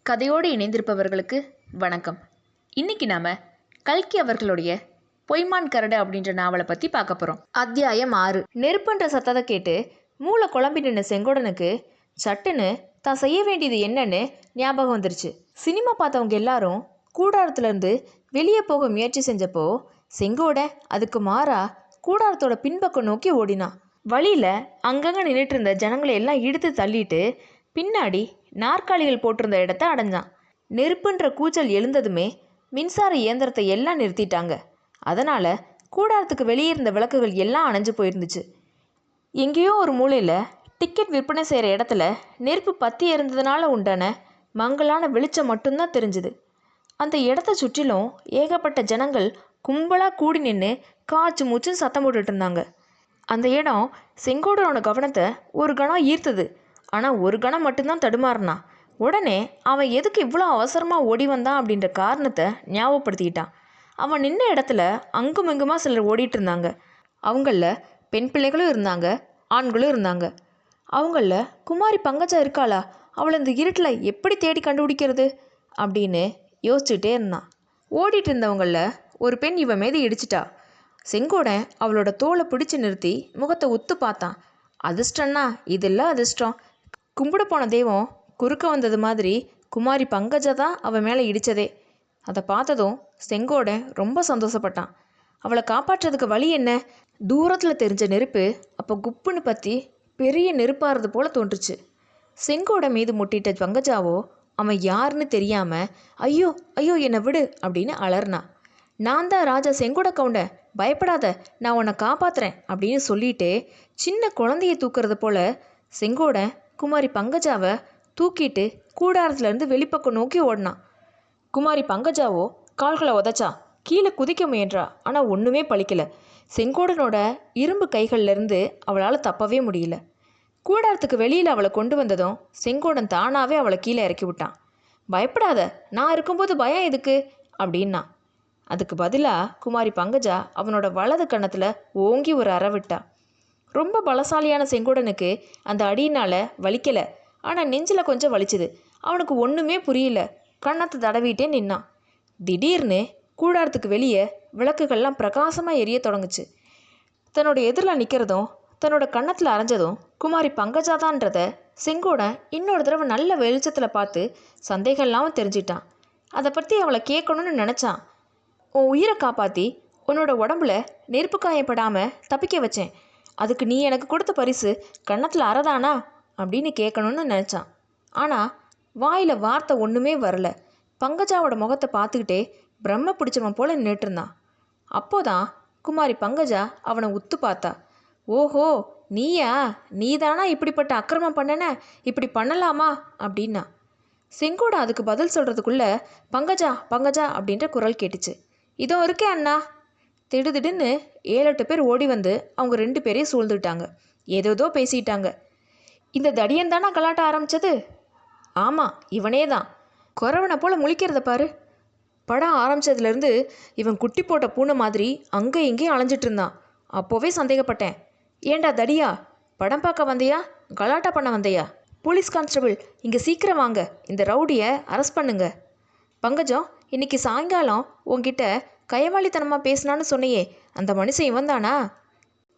கதையோடு இணைந்திருப்பவர்களுக்கு வணக்கம். இன்னைக்கு நாம கல்கி அவர்களுடைய பொய்மான் கரடு அப்படின்ற நாவலை பற்றி பார்க்க போகிறோம். அத்தியாயம் 6. நெருப்புன்ற சத்தத்தை கேட்டு மூளை குழம்பி நின்று செங்கோடனுக்கு சட்டுன்னு தான் செய்ய வேண்டியது என்னன்னு ஞாபகம் வந்துருச்சு. சினிமா பார்த்தவங்க எல்லாரும் கூடாரத்துலேருந்து வெளியே போக முயற்சி செஞ்சப்போ செங்கோடன் அதுக்கு மாறா கூடாரத்தோட பின்பக்கம் நோக்கி ஓடினான். வழியில் அங்கங்கே நின்றுட்டு இருந்த ஜனங்களை எல்லாம் இழுத்து தள்ளிட்டு பின்னாடி நாற்காலிகள் போட்டிருந்த இடத்த அடைஞ்சான். நெருப்புன்ற கூச்சல் எழுந்ததுமே மின்சார இயந்திரத்தை எல்லாம் நிறுத்திட்டாங்க. அதனால் கூடாரத்துக்கு வெளியே இருந்த விளக்குகள் எல்லாம் அணைஞ்சு போயிருந்துச்சு. எங்கேயோ ஒரு மூலையில் டிக்கெட் விற்பனை செய்கிற இடத்துல நெருப்பு பற்றி இருந்ததுனால உண்டான மங்கலான வெளிச்சம் மட்டும்தான் தெரிஞ்சுது. அந்த இடத்த சுற்றிலும் ஏகப்பட்ட ஜனங்கள் கும்பலாக கூடி நின்று காய்ச்சி மூச்சுன்னு சத்தம் போட்டுட்டு இருந்தாங்க. அந்த இடம் செங்கோடனோட கவனத்தை ஒரு கணம் ஈர்த்தது. ஆனால் ஒரு கணம் மட்டும்தான் தடுமாறினான். உடனே அவன் எதுக்கு இவ்வளோ அவசரமாக ஓடி வந்தான் அப்படின்ற காரணத்தை ஞாபகப்படுத்திக்கிட்டான். அவன் நின்ன இடத்துல அங்கும் இங்குமா சிலர் ஓடிட்டு இருந்தாங்க. அவங்களில் பெண் பிள்ளைகளும் இருந்தாங்க, ஆண்களும் இருந்தாங்க. அவங்களில் குமாரி பங்கஜா இருக்காளா? அவளை இந்த இருட்டில் எப்படி தேடி கண்டுபிடிக்கிறது அப்படின்னு யோசிச்சுட்டே இருந்தான். ஓடிட்டு இருந்தவங்களில் ஒரு பெண் இவன் மீது இடிச்சிட்டா. செங்கோடன் அவளோட தோலை பிடிச்சு நிறுத்தி முகத்தை உத்து பார்த்தான். அதிர்ஷ்டன்னா இதெல்லாம் அதிர்ஷ்டம். கும்பிட போன தெய்வம் குறுக்க வந்தது மாதிரி குமாரி பங்கஜா தான் அவன் மேலே இடித்ததே. அதை பார்த்ததும் செங்கோடன் ரொம்ப சந்தோஷப்பட்டான். அவளை காப்பாற்றுறதுக்கு வழி என்ன? தூரத்தில் தெரிஞ்ச நெருப்பு அப்போ குப்புன்னு பற்றி பெரிய நெருப்பாகிறது போல தோன்றுச்சு. செங்கோடன் மீது முட்டிட்ட பங்கஜாவோ அவன் யாருன்னு தெரியாமல் ஐயோ ஐயோ என்னை விடு அப்படின்னு அலர்னான். நான் தான் ராஜா செங்கோட கவுண்டன், பயப்படாத, நான் உன்னை காப்பாற்றுறேன் அப்படின்னு சொல்லிட்டு சின்ன குழந்தைய தூக்குறது போல செங்கோடன் குமாரி பங்கஜாவை தூக்கிட்டு கூடாரத்துலேருந்து வெளிப்பக்கம் நோக்கி ஓடினான். குமாரி பங்கஜாவோ கால்களை உதச்சா, கீழே குதிக்க முயன்றா. ஆனால் ஒன்றுமே பலிக்கலை. செங்கோடனோட இரும்பு கைகள்லேருந்து அவளால் தப்பவே முடியல. கூடாரத்துக்கு வெளியில் அவளை கொண்டு வந்ததும் செங்கோடன் தானாகவே அவளை கீழே இறக்கி விட்டான். பயப்படாத, நான் இருக்கும்போது பயம் எதுக்கு அப்படின்னா. அதுக்கு பதிலாக குமாரி பங்கஜா அவனோட வலது கன்னத்தில் ஓங்கி ஒரு அறை விட்டா. ரொம்ப பலசாலியான செங்கோடனுக்கு அந்த அடியினால் வலிக்கலை. ஆனால் நெஞ்சில் கொஞ்சம் வலிச்சுது. அவனுக்கு ஒன்றுமே புரியல. கன்னத்தை தடவிட்டே நின்னான். திடீர்னு கூடாரத்துக்கு வெளியே விளக்குகள்லாம் பிரகாசமாக எரிய தொடங்குச்சு. தன்னோட எதிரில் நிற்கிறதும் தன்னோட கன்னத்தில் அரைஞ்சதும் குமாரி பங்கஜாதான்றத செங்கோடன் இன்னொரு தடவை நல்ல வெளிச்சத்தில் பார்த்து சந்தேகம் இல்லாமல் தெரிஞ்சிட்டான். அதை பற்றி அவளை கேட்கணும்னு நினச்சான். உன் உயிரை காப்பாற்றி உன்னோட உடம்புல நெருப்பு காயப்படாமல் தப்பிக்க வச்சேன். அதுக்கு நீ எனக்கு கொடுத்த பரிசு கன்னத்தில் அறதானா அப்படின்னு கேட்கணும்னு நினச்சான். ஆனால் வாயில் வார்த்தை ஒன்றுமே வரல. பங்கஜாவோட முகத்தை பார்த்துக்கிட்டே பிரம்ம பிடிச்சவன் போல நின்றுட்டுருந்தான். அப்போதான் குமாரி பங்கஜா அவனை உத்து பார்த்தா. ஓஹோ, நீயா? நீதானா இப்படிப்பட்ட அக்கிரமம் பண்ணன? இப்படி பண்ணலாமா அப்படின்னா. செங்கோட அதுக்கு பதில் சொல்கிறதுக்குள்ளே பங்கஜா பங்கஜா அப்படின்ற குரல் கேட்டுச்சு. இதோ இருக்கே அண்ணா. திடுதிடுன்னு 7-8 பேர் ஓடி வந்து அவங்க 2 பேரையும் சூழ்ந்துட்டாங்க. ஏதோதோ பேசிட்டாங்க. இந்த தடியன் தானா கலாட்ட ஆரம்பித்தது? ஆமாம், இவனே தான். குறவனை போல் முழிக்கிறத பாரு. படம் ஆரம்பித்ததுலேருந்து இவன் குட்டி போட்ட பூனை மாதிரி அங்கே இங்கேயும் அலைஞ்சிட்டு இருந்தான். அப்போவே சந்தேகப்பட்டேன். ஏண்டா தடியா, படம் பார்க்க வந்தையா கலாட்டா பண்ண வந்தையா? போலீஸ் கான்ஸ்டபிள், இங்கே சீக்கிரம் வாங்க, இந்த ரவுடியை அரெஸ்ட் பண்ணுங்க. பங்கஜம், இன்னைக்கு சாயங்காலம் உன்கிட்ட கயவாளித்தனமாக பேசினான்னு சொன்னையே, அந்த மனுஷன் இவன் தானா?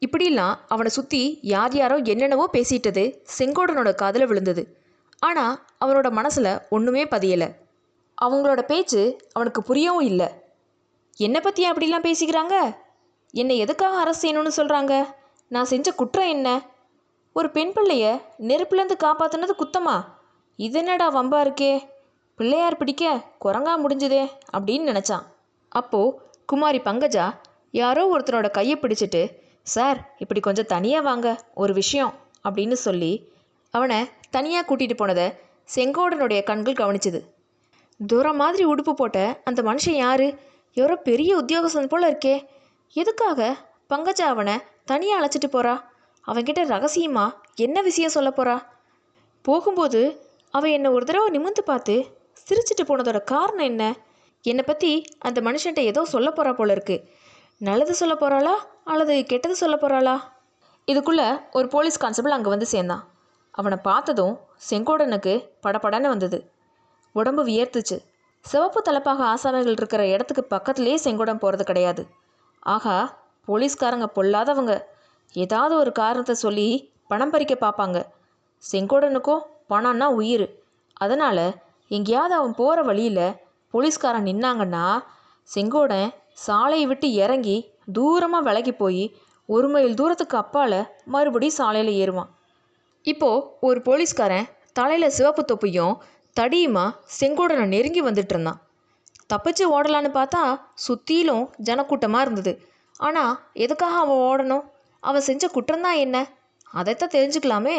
இப்படிலாம் அவனை சுற்றி யார் யாரோ என்னென்னவோ பேசிட்டது செங்கோடனோட காதில் விழுந்தது. ஆனால் அவனோட மனசில் ஒன்றுமே பதியலை. அவங்களோட பேச்சு அவனுக்கு புரியவும் இல்லை. என்னை பற்றி அப்படிலாம் பேசிக்கிறாங்க? என்னை எதுக்காக அரெஸ்ட் செய்யணும்னு சொல்கிறாங்க? நான் செஞ்ச குற்றம் என்ன? ஒரு பெண் பிள்ளைய நெருப்புலேருந்து காப்பாற்றினது குத்தமா? இது என்னடா வம்பா இருக்கே, பிள்ளையார் பிடிக்க குரங்கா முடிஞ்சுதே அப்படின்னு நினச்சான். அப்போது குமாரி பங்கஜா யாரோ ஒருத்தனோட கையை பிடிச்சிட்டு, சார் இப்படி கொஞ்சம் தனியாக வாங்க, ஒரு விஷயம் அப்படின்னு சொல்லி அவனை தனியாக கூட்டிகிட்டு போனதை செங்கோடனுடைய கண்கள் கவனிச்சுது. தூரம் மாதிரி உடுப்பு போட்ட அந்த மனுஷன் யார்? யாரோ பெரிய உத்தியோகஸ்தன் போல் இருக்கே. எதுக்காக பங்கஜா அவனை தனியாக அழைச்சிட்டு போகிறா? அவன்கிட்ட ரகசியமாக என்ன விஷயம் சொல்ல போகிறா? போகும்போது அவன் என்னை ஒரு தடவை நிமிர்ந்து பார்த்து சிரிச்சிட்டு போனதோட காரணம் என்ன? என்னை பற்றி அந்த மனுஷன்ட்ட ஏதோ சொல்ல போகிறா போல இருக்கு. நல்லது சொல்ல போகிறாளா அல்லது கெட்டது சொல்ல போகிறாளா? இதுக்குள்ளே ஒரு போலீஸ் கான்ஸ்டபிள் அங்கே வந்து சேர்ந்தான். அவனை பார்த்ததும் செங்கோடனுக்கு படபடன்னு வந்தது. உடம்பு வியர்த்துச்சு. சிவப்பு தலப்பாக ஆசாமிகள் இருக்கிற இடத்துக்கு பக்கத்துலேயே செங்கோடன் போகிறது கிடையாது. ஆகா, போலீஸ்காரங்க பொல்லாதவங்க. ஏதாவது ஒரு காரணத்தை சொல்லி பணம் பறிக்க பார்ப்பாங்க. செங்கோடனுக்கோ பணம்னா உயிர். அதனால் எங்கேயாவது அவன் போகிற வழியில் போலீஸ்காரன் நின்னாங்கன்னா செங்கோடன் சாலையை விட்டு இறங்கி தூரமாக விலகி போய் 1 மைல் தூரத்துக்கு அப்பால் மறுபடியும் சாலையில் ஏறுவான். இப்போது ஒரு போலீஸ்காரன் தலையில் சிவப்பு தொப்பியும் தடியுமா செங்கோடனை நெருங்கி வந்துட்டு இருந்தான். தப்பிச்சு ஓடலான்னு பார்த்தா சுற்றிலும் ஜனக்கூட்டமாக இருந்தது. ஆனால் எதுக்காக அவன் ஓடணும்? அவன் செஞ்ச குற்றம்தான் என்ன? அதைத்தான் தெரிஞ்சுக்கலாமே.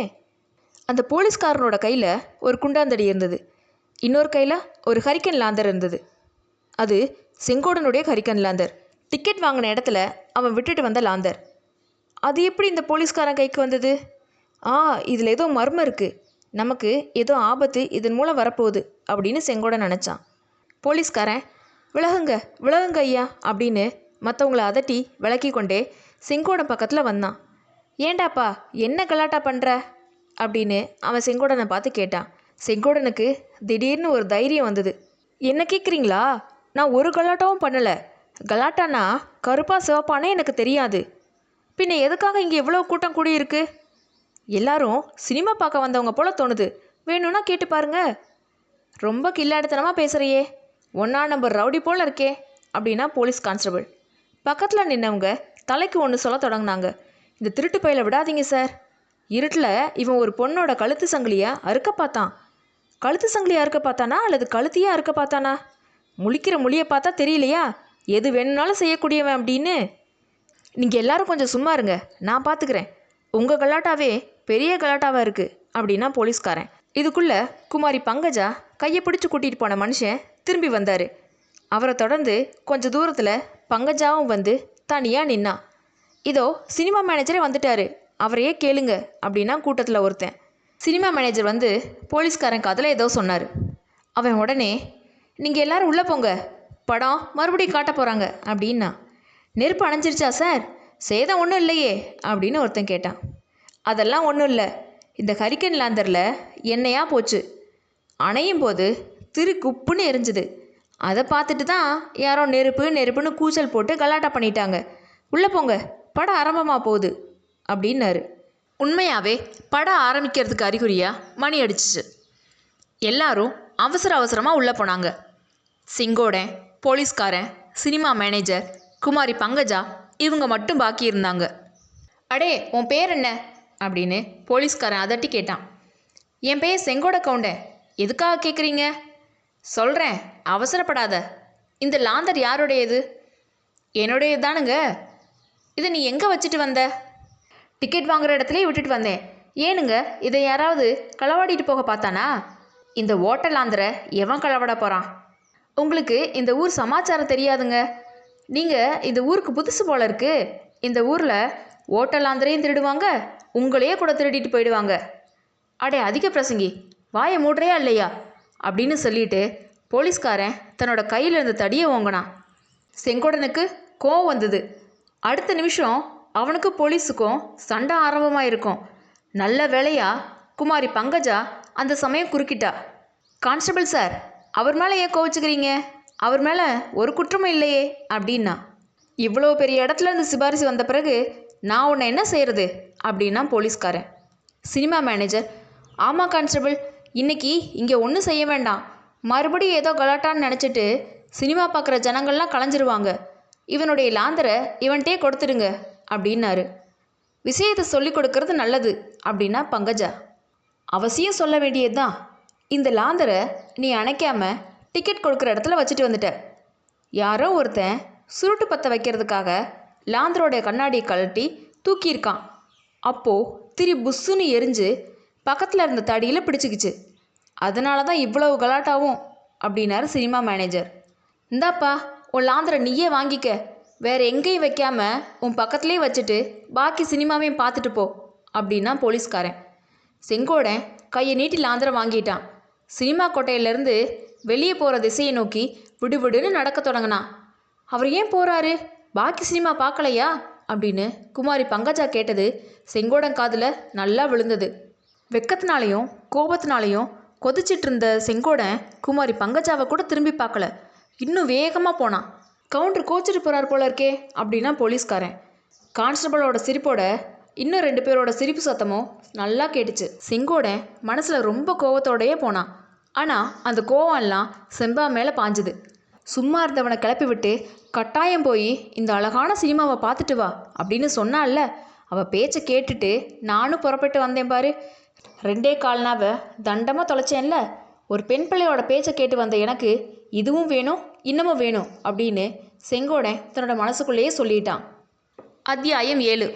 அந்த போலீஸ்காரனோட கையில் ஒரு குண்டாந்தடி இருந்தது. இன்னொரு கையில் ஒரு ஹரிக்கன் லாந்தர் இருந்தது. அது செங்கோடனுடைய ஹரிக்கன் லாந்தர். டிக்கெட் வாங்கின இடத்துல அவன் விட்டுட்டு வந்த லாந்தர். அது எப்படி இந்த போலீஸ்காரன் கைக்கு வந்தது? இதில் ஏதோ மர்மம் இருக்குது. நமக்கு ஏதோ ஆபத்து இதன் மூலம் வரப்போகுது அப்படின்னு செங்கோடன் நினச்சான். போலீஸ்காரன் விலகுங்க விலகுங்க ஐயா அப்படின்னு மற்றவங்கள அதட்டி விலக்கி கொண்டே செங்கோடன் பக்கத்தில் வந்தான். ஏண்டாப்பா என்ன கலாட்டா பண்ணுற அப்படின்னு அவன் செங்கோடனை பார்த்து கேட்டான். செங்கோடனுக்கு திடீர்னு ஒரு தைரியம் வந்தது. என்ன கேட்குறீங்களா? நான் ஒரு கலாட்டாவும் பண்ணலை. கலாட்டானா கருப்பா சிவப்பானே எனக்கு தெரியாது. பின்ன எதுக்காக இங்கே இவ்வளோ கூட்டம் கூடியிருக்கு? எல்லாரும் சினிமா பார்க்க வந்தவங்க போல தோணுது. வேணும்னா கேட்டு பாருங்க. ரொம்ப கில்லாடித்தனமாக பேசுகிறையே, 1ஆம் நம்பர் ரவுடி போல் இருக்கே அப்படின்னா போலீஸ் கான்ஸ்டபிள். பக்கத்தில் நின்னவங்க தலைக்கு ஒன்று சொல்ல தொடங்கினாங்க. இந்த திருட்டு பையில விடாதீங்க சார். இருட்டில் இவன் ஒரு பொண்ணோட கழுத்து சங்கிலியை அறுக்க பார்த்தான். கழுத்து சங்கிலியை அறுக்க பார்த்தானா அல்லது கழுத்தையே அறுக்க பார்த்தானா? முழிக்கிற மொழியை பார்த்தா தெரியலையா எது வேணும்னாலும் செய்யக்கூடியவன் அப்படின்னு? நீங்கள் எல்லாரும் கொஞ்சம் சும்மா இருங்க, நான் பார்த்துக்கிறேன். உங்கள் கலாட்டாவே பெரிய கலாட்டாவாக இருக்குது அப்படின்னா போலீஸ்காரன். இதுக்குள்ளே குமாரி பங்கஜா கையை பிடிச்சி கூட்டிகிட்டு போன மனுஷன் திரும்பி வந்தார். அவரை தொடர்ந்து கொஞ்சம் தூரத்தில் பங்கஜாவும் வந்து தனியாக நின்னான். இதோ சினிமா மேனேஜரே வந்துட்டாரு, அவரையே கேளுங்க அப்படின்னா கூட்டத்தில் ஒருத்தன். சினிமா மேனேஜர் வந்து போலீஸ்காரன் காதில் ஏதோ சொன்னார். அவன் உடனே நீங்கள் எல்லோரும் உள்ளே போங்க, படம் மறுபடியும் காட்ட போகிறாங்க அப்படின்னா. நெருப்பு அணைஞ்சிருச்சா சார்? சேதம் ஒன்றும் இல்லையே அப்படின்னு ஒருத்தன் கேட்டான். அதெல்லாம் ஒன்றும் இல்லை, இந்த ஹரிக்கன் லாந்தரில் எண்ணெயாக போச்சு. அணையும் போது குப்புன்னு எரிஞ்சுது. அதை பார்த்துட்டு தான் யாரோ நெருப்புன்னு கூச்சல் போட்டு கலாட்டா பண்ணிட்டாங்க. உள்ளே போங்க, படம் ஆரம்பமாக போகுது அப்படின்னாரு. உண்மையாகவே படம் ஆரம்பிக்கிறதுக்கு அறிகுறியாக மணி அடிச்சிச்சு. எல்லாரும் அவசரமாக உள்ளே போனாங்க. செங்கோடன், போலீஸ்காரன், சினிமா மேனேஜர், குமாரி பங்கஜா இவங்க மட்டும் பாக்கி இருந்தாங்க. அடே, உன் பேர் என்ன அப்படின்னு போலீஸ்காரன் அதட்டி கேட்டான். என் பேர் செங்கோட கவுண்டன். எதுக்காக கேட்குறீங்க? சொல்கிறேன், அவசரப்படாத. இந்த லாந்தர் யாருடையது? என்னுடையது தானுங்க. இதை நீ எங்கே வச்சுட்டு வந்த? டிக்கெட் வாங்குகிற இடத்துலையே விட்டுட்டு வந்தேன். ஏனுங்க, இதை யாராவது களவாடிட்டு போக பார்த்தானா? இந்த ஓட்டல் லாந்தரை எவன் களவாட போகிறான்? உங்களுக்கு இந்த ஊர் சமாச்சாரம் தெரியாதுங்க. நீங்கள் இந்த ஊருக்கு புதுசு போல இருக்கு. இந்த ஊரில் ஓட்டல் லாந்தரையும் திருடுவாங்க, உங்களையே கூட திருடிட்டு போயிடுவாங்க. அடே அதிக பிரசங்கி, வாயை மூடுறையா இல்லையா அப்படின்னு சொல்லிட்டு போலீஸ்காரன் தன்னோட கையில் இருந்த தடியை ஓங்கினான். செங்கோடனுக்கு கோவம் வந்தது. அடுத்த நிமிஷம் அவனுக்கும் போலீஸுக்கும் சண்டை ஆரம்பமாக இருக்கும். நல்ல வேளையா குமாரி பங்கஜா அந்த சமயம் குறுக்கிட்டா. கான்ஸ்டபிள் சார், அவர் மேலே ஏன் கோவிச்சுக்கிறீங்க? அவர் மேலே ஒரு குற்றமும் இல்லையே அப்படின்னா. இவ்வளோ பெரிய இடத்துல இருந்து சிபாரிசு வந்த பிறகு நான் உன்னை என்ன செய்கிறது அப்படின்னா போலீஸ்காரன். சினிமா மேனேஜர், ஆமாம் கான்ஸ்டபிள், இன்னைக்கு இங்கே ஒன்றும் செய்ய வேண்டாம். மறுபடியும் ஏதோ கலாட்டான்னு நினச்சிட்டு சினிமா பார்க்குற ஜனங்கள்லாம் கலைஞ்சிருவாங்க. இவனுடைய லாந்தரை இவன்கிட்டே கொடுத்துடுங்க அப்படின்னாரு. விஷயத்தை சொல்லி கொடுக்கறது நல்லது அப்படின்னா பங்கஜா. அவசியம் சொல்ல வேண்டியது தான். இந்த லாந்தரை நீ அணைக்காமல் டிக்கெட் கொடுக்குற இடத்துல வச்சுட்டு வந்துட்ட. யாரோ ஒருத்தன் சுருட்டு பற்ற வைக்கிறதுக்காக லாந்தரோடைய கண்ணாடியை கழட்டி தூக்கியிருக்கான். அப்போது புஸ்ஸுன்னு எரிஞ்சு பக்கத்தில் இருந்த தடியில் பிடிச்சிக்கிச்சு. அதனால தான் இவ்வளவு கலாட்டாவும் அப்படின்னாரு சினிமா மேனேஜர். இந்தாப்பா, உன் லாந்தரை நீயே வாங்கிக்க. வேறு எங்கேயும் வைக்காம உன் பக்கத்துலேயே வச்சுட்டு பாக்கி சினிமாவையும் பார்த்துட்டு போ அப்படின்னா போலீஸ்காரன். செங்கோடன் கையை நீட்டி லாந்தரை வாங்கிட்டான். சினிமா கோட்டையிலேருந்து வெளியே போகிற திசையை நோக்கி விடுவிடுன்னு நடக்க தொடங்கினான். அவர் ஏன் போகிறாரு? பாக்கி சினிமா பார்க்கலையா அப்படின்னு குமாரி பங்கஜா கேட்டது செங்கோடன் காதில் நல்லா விழுந்தது. வெக்கத்தினாலையும் கோபத்தினாலையும் கொதிச்சிட்டு இருந்த செங்கோடன் குமாரி பங்கஜாவை கூட திரும்பி பார்க்கல. இன்னும் வேகமாக போனான். கவுண்டர் கோச்சிட்டு போகிறார் போல இருக்கே அப்படின்னா போலீஸ்காரன். கான்ஸ்டபிளோட சிரிப்போட இன்னும் 2 பேரோட சிரிப்பு சத்தமும் நல்லா கேட்டுச்சு. செங்கோடன் மனசில் ரொம்ப கோவத்தோடையே போனான். ஆனால் அந்த கோவம் எல்லாம் செம்பா மேலே பாஞ்சுது. சும்மா இருந்தவனை கிளப்பி விட்டு கட்டாயம் போய் இந்த அழகான சினிமாவை பார்த்துட்டு வா அப்படின்னு சொன்னால, அவள் பேச்சை கேட்டுட்டு நானும் புறப்பட்டு வந்தேன் பாரு. 2 கால்னாவை தண்டமாக தொலைச்சேன்ல. ஒரு பெண் பிள்ளையோட பேச்சை கேட்டு வந்த எனக்கு இதுவும் வேணும் இன்னமும் வேணும் அப்படின்னு செங்கோடன் தன்னோட மனசுக்குள்ளேயே சொல்லிட்டான். அத்தியாயம் 7.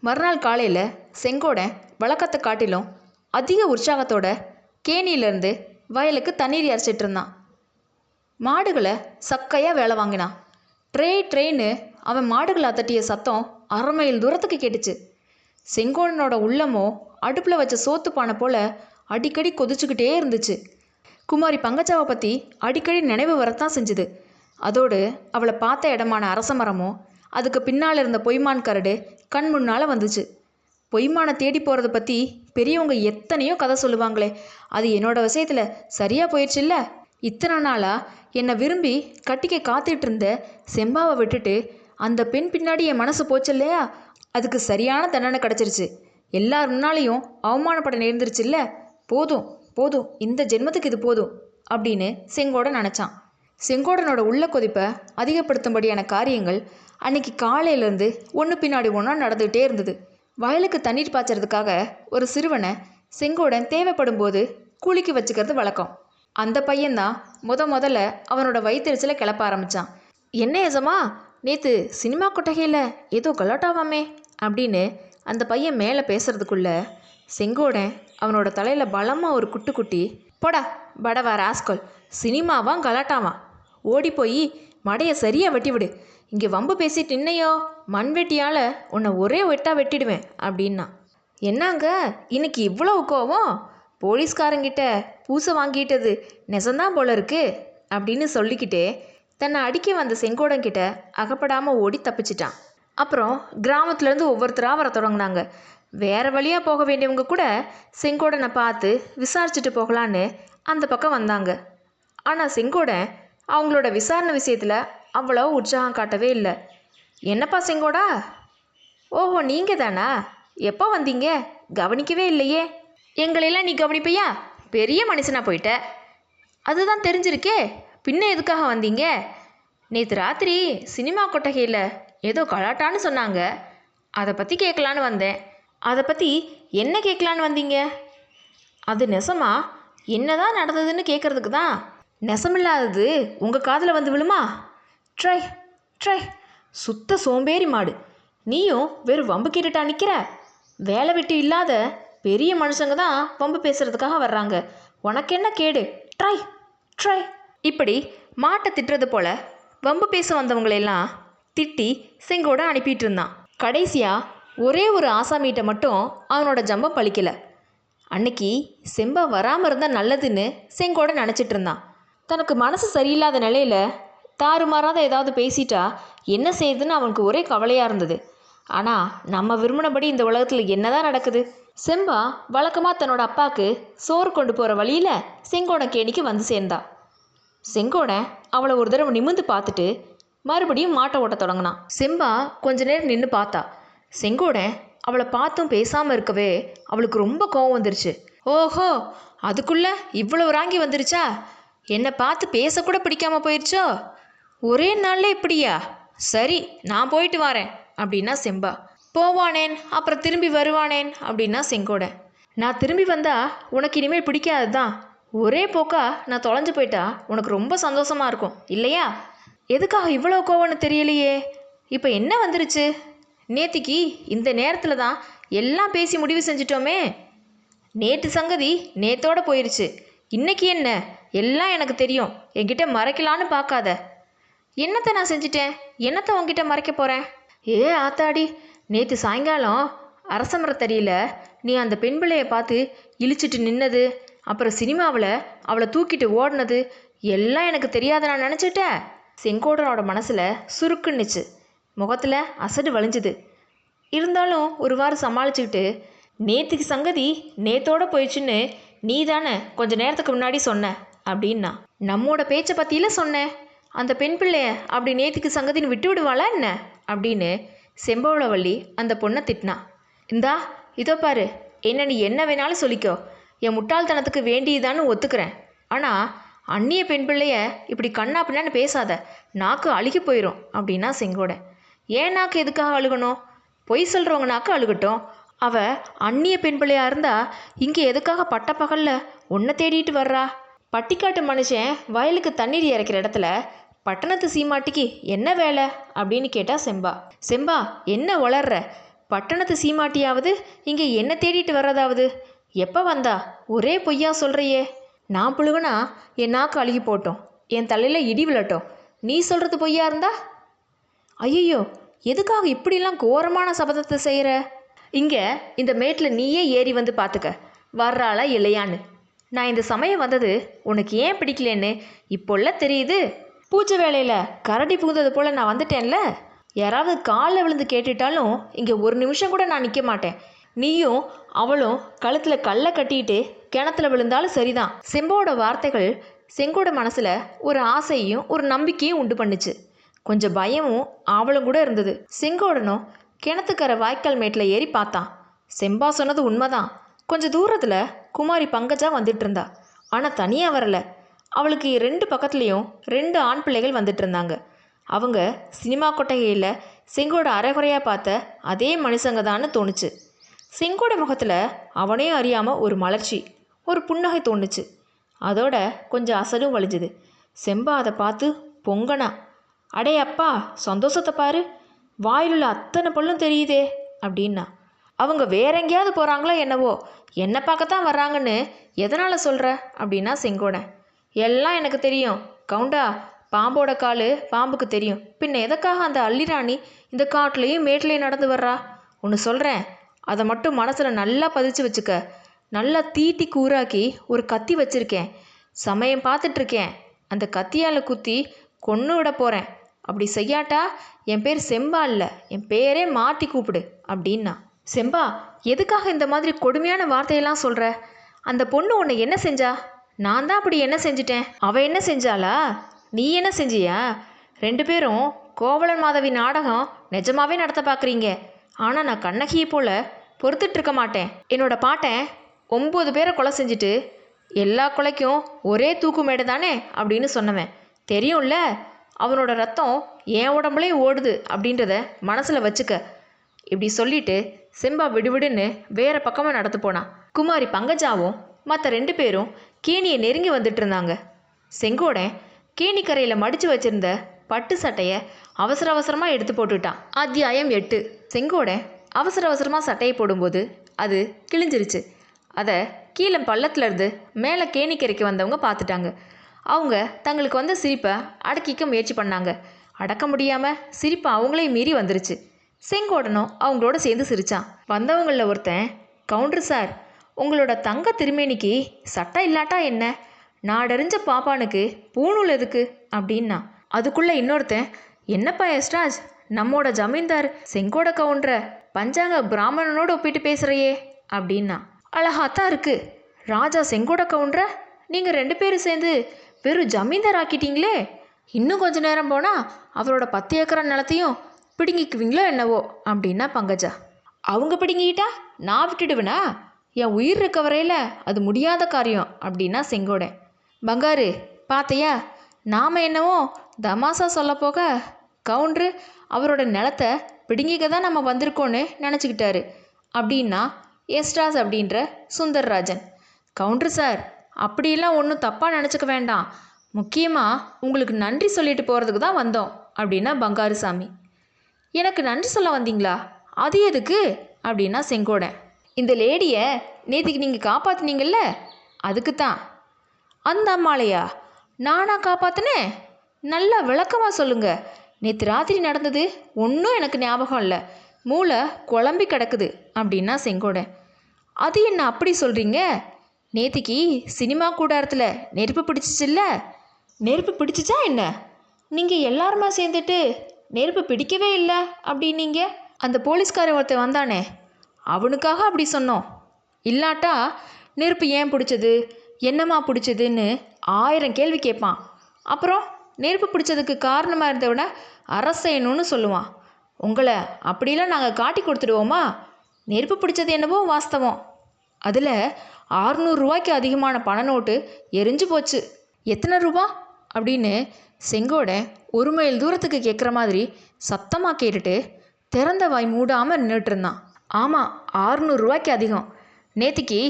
மறுநாள் காலையில் செங்கோடன் வழக்கத்தை காட்டிலும் அதிக உற்சாகத்தோட கேணியிலேருந்து வயலுக்கு தண்ணீர் இறைச்சிட்டு இருந்தான். மாடுகளை சக்கையாக வேலை வாங்கினான். ட்ரெயின்னு அவன் மாடுகளை தட்டிய சத்தம் 1/2 மைல் தூரத்துக்கு கேட்டுச்சு. செங்கோடனோட உள்ளமோ அடுப்பில் வச்ச சோத்து பானை போல் அடிக்கடி கொதிச்சுக்கிட்டே இருந்துச்சு. குமாரி பங்கஜாவை பற்றி அடிக்கடி நினைவு வரத்தான் செஞ்சுது. அதோடு அவளை பார்த்த இடமான அரச மரமும் அதுக்கு பின்னால் இருந்த பொய்மான் கரடு கண் முன்னால் வந்துச்சு. பொய்மானை தேடி போகிறத பற்றி பெரியவங்க எத்தனையோ கதை சொல்லுவாங்களே, அது என்னோட விஷயத்தில் சரியாக போயிடுச்சுல்ல. இத்தனை நாளாக என்னை விரும்பி கட்டிக்க காத்துட்டு இருந்த செம்பாவை விட்டுட்டு அந்த பெண் பின்னாடி என் மனசு போச்சு இல்லையா, அதுக்கு சரியான தண்டனை கிடச்சிருச்சு. எல்லார் முன்னாலேயும் அவமானப்பட நேர்ந்துருச்சுல்ல. போதும் போதும், இந்த ஜென்மத்துக்கு இது போதும் அப்படின்னு செங்கோடன் நினச்சான். செங்கோடனோட உள்ள கொதிப்பை அதிகப்படுத்தும்படியான காரியங்கள் அன்னைக்கு காலையிலேருந்து ஒன்று பின்னாடி ஒன்றா நடந்துகிட்டே இருந்தது. வயலுக்கு தண்ணீர் பாய்ச்சறதுக்காக ஒரு சிறுவனை செங்கோடன் தேவைப்படும் போது கூலிக்கு வச்சுக்கிறது வழக்கம். அந்த பையன்தான் முதல்ல அவனோட வயிற்றுச்சலை கிளப்ப ஆரம்பித்தான். என்ன ஏசமா, நேற்று சினிமா கொட்டகையில் ஏதோ கலாட்டாவாமே அப்படின்னு அந்த பையன் மேலே பேசுறதுக்குள்ள செங்கோடன் அவனோட தலையில் பலமாக ஒரு குட்டு குட்டி, போடா படவா ராஸ்கோல், சினிமாவான் கலாட்டாவான், ஓடி போய் மடையை சரியாக வெட்டி விடு, இங்கே வம்பு பேசிட்டு நின்னையோ மண்வெட்டியால் உன்னை ஒரே வெட்டா வெட்டிடுவேன் அப்படின்னா. என்னங்க இன்னைக்கு இவ்வளோ கோவம், போலீஸ்காரங்கிட்ட பூசை வாங்கிட்டது நெசந்தான் போல இருக்கு அப்படின்னு சொல்லிக்கிட்டே தன்னை அடிக்க வந்த செங்கோடன்கிட்ட அகப்படாமல் ஓடி தப்பிச்சிட்டான். அப்புறம் கிராமத்துலேருந்து ஒவ்வொருத்தராக வர தொடங்கினாங்க. வேறு வழியாக போக வேண்டியவங்க கூட செங்கோடனை பார்த்து விசாரிச்சுட்டு போகலான்னு அந்த பக்கம் வந்தாங்க. ஆனால் செங்கோடன் அவங்களோட விசாரணை விஷயத்தில் அவ்வளோ உற்சாகம் காட்டவே இல்லை. என்னப்பா செங்கோடா? ஓஹோ, நீங்கள் தானா? எப்போ வந்தீங்க? கவனிக்கவே இல்லையே. எங்களெல்லாம் நீ கவனிப்பையா? பெரிய மனுஷனாக போயிட்ட. அதுதான் தெரிஞ்சிருக்கே, பின்ன எதுக்காக வந்தீங்க? நேற்று ராத்திரி சினிமா கொட்டகையில் ஏதோ கலாட்டான்னு சொன்னாங்க, அதை பற்றி கேட்கலான்னு வந்தேன். அதை பற்றி என்ன கேட்கலான்னு வந்தீங்க? அது நெசமா? என்னதான் நடந்ததுன்னு கேட்குறதுக்கு தான். நெசமில்லாதது உங்கள் காதில் வந்து விழுமா? ட்ரை ட்ரை, சுத்த சோம்பேறி மாடு. நீயும் வெறும் வம்பு கேட்டுட்டா நிற்கிற? வேலை வெட்டி இல்லாத பெரிய மனுஷங்க தான் வம்பு பேசுகிறதுக்காக வர்றாங்க. உனக்கு என்ன கேடு? Try try. இப்படி மாட்டை திட்டுறது போல வம்பு பேச வந்தவங்களெல்லாம் திட்டி செங்கோட அனுப்பிட்டு இருந்தான். கடைசியாக ஒரே ஒரு ஆசாமிகிட்ட மட்டும் அவனோட ஜம்பம் பழிக்கலை. அன்னைக்கு செம்பா வராமல் இருந்தால் நல்லதுன்னு செங்கோட நினச்சிட்டு இருந்தான். தனக்கு மனசு சரியில்லாத நிலையில் தாறுமாறாத ஏதாவது பேசிட்டா என்ன செய்யுதுன்னு அவனுக்கு ஒரே கவலையாக இருந்தது. ஆனால் நம்ம விரும்பினபடி இந்த உலகத்தில் என்னதான் நடக்குது? செம்பா வழக்கமாக தன்னோட அப்பாவுக்கு சோறு கொண்டு போகிற வழியில் செங்கோடன் கேணிக்கு வந்து சேர்ந்தா. செங்கோடன் அவளை ஒரு தடவை நிமிர்ந்து பார்த்துட்டு மறுபடியும் மாட்டை ஓட்ட தொடங்கினான். செம்பா கொஞ்ச நேரம் நின்று பார்த்தா. செங்கோடன் அவளை பார்த்தும் பேசாமல் இருக்கவே அவளுக்கு ரொம்ப கோவம் வந்துருச்சு. ஓஹோ, அதுக்குள்ளே இவ்வளவு ராங்கி வந்துருச்சா? என்னை பார்த்து பேசக்கூட பிடிக்காம போயிடுச்சோ? ஒரே நாளில் இப்படியா? சரி, நான் போயிட்டு வரேன் அப்படின்னா செம்பா. போவானேன், அப்புறம் திரும்பி வருவானேன் அப்படின்னா செங்கோடன். நான் திரும்பி வந்தா உனக்கு இனிமேல் பிடிக்காது தான். ஒரே போக்கா நான் தொலைஞ்சு போயிட்டா உனக்கு ரொம்ப சந்தோஷமாக இருக்கும் இல்லையா? எதுக்காக இவ்வளோ கோவம்னு தெரியலையே. இப்போ என்ன வந்துருச்சு? நேத்திக்கு இந்த நேரத்தில் தான் எல்லாம் பேசி முடிவு செஞ்சிட்டோமே. நேற்று சங்கதி நேத்தோட போயிடுச்சு. இன்னைக்கு என்ன? எல்லாம் எனக்கு தெரியும். என்கிட்ட மறைக்கலான்னு பார்க்காத. என்னத்தை நான் செஞ்சிட்டேன்? என்னத்தை உங்ககிட்ட மறைக்க போகிறேன்? ஏ ஆத்தாடி, நேற்று சாயங்காலம் அரச மரத்தடியில் நீ அந்த பெண் பிள்ளையை பார்த்து இழிச்சிட்டு நின்னது, அப்புறம் சினிமாவில் அவளை தூக்கிட்டு ஓடினது எல்லாம் எனக்கு தெரியாத நான் நினச்சிட்டேன். செங்கோடனோட மனசில் சுருக்குன்னுச்சு, முகத்தில் அசடு வலிஞ்சுது. இருந்தாலும் ஒரு வாரம் சமாளிச்சுக்கிட்டு நேற்றுக்கு சங்கதி நேத்தோடு போயிடுச்சுன்னு நீ தானே கொஞ்ச நேரத்துக்கு முன்னாடி சொன்ன அப்படின்னா. நம்மோட பேச்சை பற்றியில் சொன்னேன். அந்த பெண் பிள்ளைய அப்படி நேற்றுக்கு சங்கத்தின்னு விட்டு விடுவாளா என்ன அப்படின்னு செம்பவளவள்ளி அந்த பொண்ணை திட்டினா. இந்தா இதோ பாரு, என்ன நீ என்ன வேணாலும் சொல்லிக்கோ, என் முட்டாள்தனத்துக்கு வேண்டியதான்னு ஒத்துக்கிறேன். ஆனால் அந்நிய பெண் பிள்ளைய இப்படி கண்ணா பின்னான்னு பேசாத, நாக்கு அழுகி போயிடும் அப்படின்னா செங்கோடன். ஏன் நாக்கு எதுக்காக அழுகணும்? பொய் சொல்கிறவங்க நாக்கு அழுகட்டும். அவள் அந்நிய பெண் பிள்ளையாக இருந்தால் இங்கே எதுக்காக பட்டப்பகலில் உன்னை தேடிட்டு வர்றா? பட்டிக்காட்டு மனுஷன் வயலுக்கு தண்ணீர் இறைக்கிற இடத்துல பட்டணத்து சீமாட்டிக்கு என்ன வேலை அப்படின்னு கேட்டா செம்பா. செம்பா என்ன வளர்ற? பட்டணத்து சீமாட்டியாவது இங்கே என்ன தேடிட்டு வர்றதாவது? எப்போ வந்தா? ஒரே பொய்யா சொல்கிறையே. நான் புழுகுனா என் நாக்கு அழுகி போட்டோம், என் தலையில் இடி விழட்டும். நீ சொல்கிறது பொய்யா இருந்தா? ஐயோ, எதுக்காக இப்படிலாம் கோரமான சபதத்தை செய்கிற? இங்கே இந்த மேட்டில் நீயே ஏறி வந்து பார்த்துக்க, வர்றாளா இல்லையான்னு. நான் இந்த சமயம் வந்தது உனக்கு ஏன் பிடிக்கலன்னு இப்போல்லாம் தெரியுது. பூஜை வேலையில் கரடி புகுந்தது போல் நான் வந்துட்டேன்ல. யாராவது காலில் விழுந்து கேட்டுட்டாலும் இங்கே ஒரு நிமிஷம் கூட நான் நிற்க மாட்டேன். நீயும் அவளும் கழுத்தில் கல்லை கட்டிட்டு கிணத்துல விழுந்தாலும் சரிதான். செம்போட வார்த்தைகள் செங்கோட மனசில் ஒரு ஆசையும் ஒரு நம்பிக்கையும் உண்டு பண்ணுச்சு. கொஞ்சம் பயமும் ஆவலும் கூட இருந்தது. செங்கோடனும் கிணத்துக்கரை வாய்க்கால் மேட்டில் ஏறி பார்த்தான். செம்பா சொன்னது உண்மைதான். கொஞ்சம் தூரத்தில் குமாரி பங்கஜா வந்துட்டு இருந்தா. ஆனால் தனியாக வரல. அவளுக்கு 2 பக்கத்துலேயும் 2 ஆண் பிள்ளைகள் வந்துட்டு இருந்தாங்க. அவங்க சினிமா கொட்டகையில் செங்கோட அரைகுறையாக பார்த்த அதே மனுஷங்க தான்னு தோணுச்சு. செங்கோட முகத்தில் அவனையும் அறியாமல் ஒரு மலர்ச்சி, ஒரு புன்னகை தோணுச்சு. அதோட கொஞ்சம் அசடும் வலிஞ்சுது. செம்பா அதை பார்த்து பொங்கனா. அடே அப்பா, சந்தோஷத்தை பாரு, வாயிலுள்ள அத்தனை பல்லும் தெரியுதே அப்படின்னா. அவங்க வேற எங்கேயாவது போகிறாங்களோ என்னவோ, என்னை பார்க்கத்தான் வர்றாங்கன்னு எதனால் சொல்கிற அப்படின்னா செங்கோடன். எல்லாம் எனக்கு தெரியும் கவுண்டா, பாம்போட காலு பாம்புக்கு தெரியும். பின்ன எதுக்காக அந்த அள்ளிராணி இந்த காட்டுலேயும் மேட்லேயும் நடந்து வர்றா? ஒன்று சொல்கிறேன், அதை மட்டும் மனசில் நல்லா பதிச்சு வச்சுக்க. நல்லா தீட்டி கூறாக்கி ஒரு கத்தி வச்சுருக்கேன். சமயம் பார்த்துட்ருக்கேன். அந்த கத்தியால் குத்தி கொன்று விட போகிறேன். அப்படி செய்யாட்டா என் பேர் செம்பா இல்லை, என் பேரே மாற்றி கூப்பிடு அப்படின்னா. செம்பா, எதுக்காக இந்த மாதிரி கொடுமையான வார்த்தையெல்லாம் சொல்கிற? அந்த பொண்ணு உன்னை என்ன செஞ்சா? நான் தான் அப்படி என்ன செஞ்சிட்டேன்? அவள் என்ன செஞ்சாளா? நீ என்ன செஞ்சியா? 2 பேரும் கோவலன் மாதவி நாடகம் நிஜமாவே நடத்த பார்க்குறீங்க. ஆனால் நான் கண்ணகியை போல் பொறுத்துட்ருக்க மாட்டேன். என்னோட பாட்டன் 9 பேரை கொலை செஞ்சுட்டு எல்லா கொலைக்கும் ஒரே தூக்கு மேடை தானே அப்படின்னு சொன்னவன். தெரியும்ல, அவனோட ரத்தம் என் உடம்புலேயே ஓடுது அப்படின்றத மனசில் வச்சுக்க. இப்படி சொல்லிட்டு செம்பா விடுவிடுன்னு வேற பக்கமாக நடந்து போனான். குமாரி பங்கஜாவும் மற்ற 2 பேரும் கேணியை நெருங்கி வந்துட்டு இருந்தாங்க. செங்கோடன் கேணிக்கரையில் மடித்து வச்சிருந்த பட்டு சட்டையை அவசர அவசரமாக எடுத்து போட்டுட்டான். அத்தியாயம் 8. செங்கோடன் அவசர அவசரமாக சட்டையை போடும்போது அது கிழிஞ்சிருச்சு. அதை கீழே பள்ளத்துலேருந்து மேலே கேணிக்கரைக்கு வந்தவங்க பார்த்துட்டாங்க. அவங்க தங்களுக்கு வந்த சிரிப்பை அடக்கிக்க முயற்சி பண்ணாங்க. அடக்க முடியாமல் சிரிப்பு அவங்களே மீறி வந்துருச்சு. செங்கோடனும் அவங்களோட சேர்ந்து சிரித்தான். வந்தவங்களில் ஒருத்தன், கவுண்டர் சார், உங்களோட தங்க திருமேனிக்கு சட்டை இல்லாட்டா என்ன? நாடறிஞ்ச பாப்பானுக்கு பூணூல் எதுக்கு அப்படின்னா. அதுக்குள்ளே இன்னொருத்தன், என்னப்பா எஸ்ராஜ், நம்மோட ஜமீன்தார் செங்கோட கவுண்டரை பஞ்சாங்க பிராமணனோடு ஒப்பிட்டு பேசுகிறையே அப்படின்னா. அழகாத்தான் இருக்கு. ராஜா செங்கோட கவுண்டரை நீங்கள் 2 பேரும் சேர்ந்து வெறும் ஜமீன்தார் ஆக்கிட்டீங்களே. இன்னும் கொஞ்சம் நேரம் போனால் அவரோட 10 ஏக்கரா நிலத்தையும் பிடுங்கிக்குவீங்களோ என்னவோ அப்படின்னா பங்கஜா. அவங்க பிடுங்கிக்கிட்டா நான் விட்டுடுவேனா? என் உயிர் இருக்க வரையில் அது முடியாத காரியம் அப்படின்னா செங்கோடன். பங்காரு பார்த்தையா, நாம் என்னவோ தமாசா சொல்ல போக கவுண்டரு அவரோட நிலத்தை பிடுங்கிக்க தான் நம்ம வந்திருக்கோன்னு நினச்சிக்கிட்டாரு அப்படின்னா எஸ்ராஜ் அப்படின்ற சுந்தர்ராஜன். கவுண்டர் சார், அப்படியெல்லாம் ஒன்றும் தப்பாக நினச்சிக்க வேண்டாம். முக்கியமாக உங்களுக்கு நன்றி சொல்லிட்டு போகிறதுக்கு தான் வந்தோம் அப்படின்னா பங்காருசாமி. எனக்கு நன்றி சொல்ல வந்தீங்களா? அது எதுக்கு அப்படின்னா செங்கோடன். இந்த லேடியை நேற்றுக்கு நீங்கள் காப்பாற்றினீங்கல்ல, அதுக்கு தான். அந்த அம்மாளையா நானா காப்பாற்றினேன்? நல்லா விளக்கமாக சொல்லுங்க. நேற்று ராத்திரி நடந்தது ஒன்றும் எனக்கு ஞாபகம் இல்லை, மூளை குழம்பி கிடக்குது அப்படின்னா செங்கோடன். அது என்ன அப்படி சொல்கிறீங்க? நேற்றுக்கு சினிமா கூடாரத்தில் நெருப்பு பிடிச்சிச்சில்ல? நெருப்பு பிடிச்சிச்சா என்ன? நீங்கள் எல்லாருமா சேர்ந்துட்டு நெருப்பு பிடிக்கவே இல்லை அப்படின்னீங்க. அந்த போலீஸ்காரன் ஒருத்தன் வந்தானே, அவனுக்காக அப்படி சொன்னோம். இல்லாட்டா நெருப்பு ஏன் பிடிச்சது, என்னம்மா பிடிச்சதுன்னு 1000 கேள்வி கேட்பான். அப்புறம் நெருப்பு பிடிச்சதுக்கு காரணமாக இருந்தவனை அரெஸ்ட் செய்யணும்னு சொல்லுவான். உங்களை அப்படிலாம் நாங்கள் காட்டி கொடுத்துடுவோமா? நெருப்பு பிடிச்சது என்னவோ வாஸ்தவம். அதில் 600 ரூபாய்க்கு அதிகமான பண நோட்டு எரிஞ்சு போச்சு. எத்தனை ரூபா அப்படின்னு செங்கோடன் 1 மைல் தூரத்துக்கு கேட்குற மாதிரி சத்தமாக கேட்டுட்டு திறந்த வாய் மூடாமல் நின்றுட்டு இருந்தான். ஆமாம், 600 ரூபாய்க்கு அதிகம். நேத்திக்கு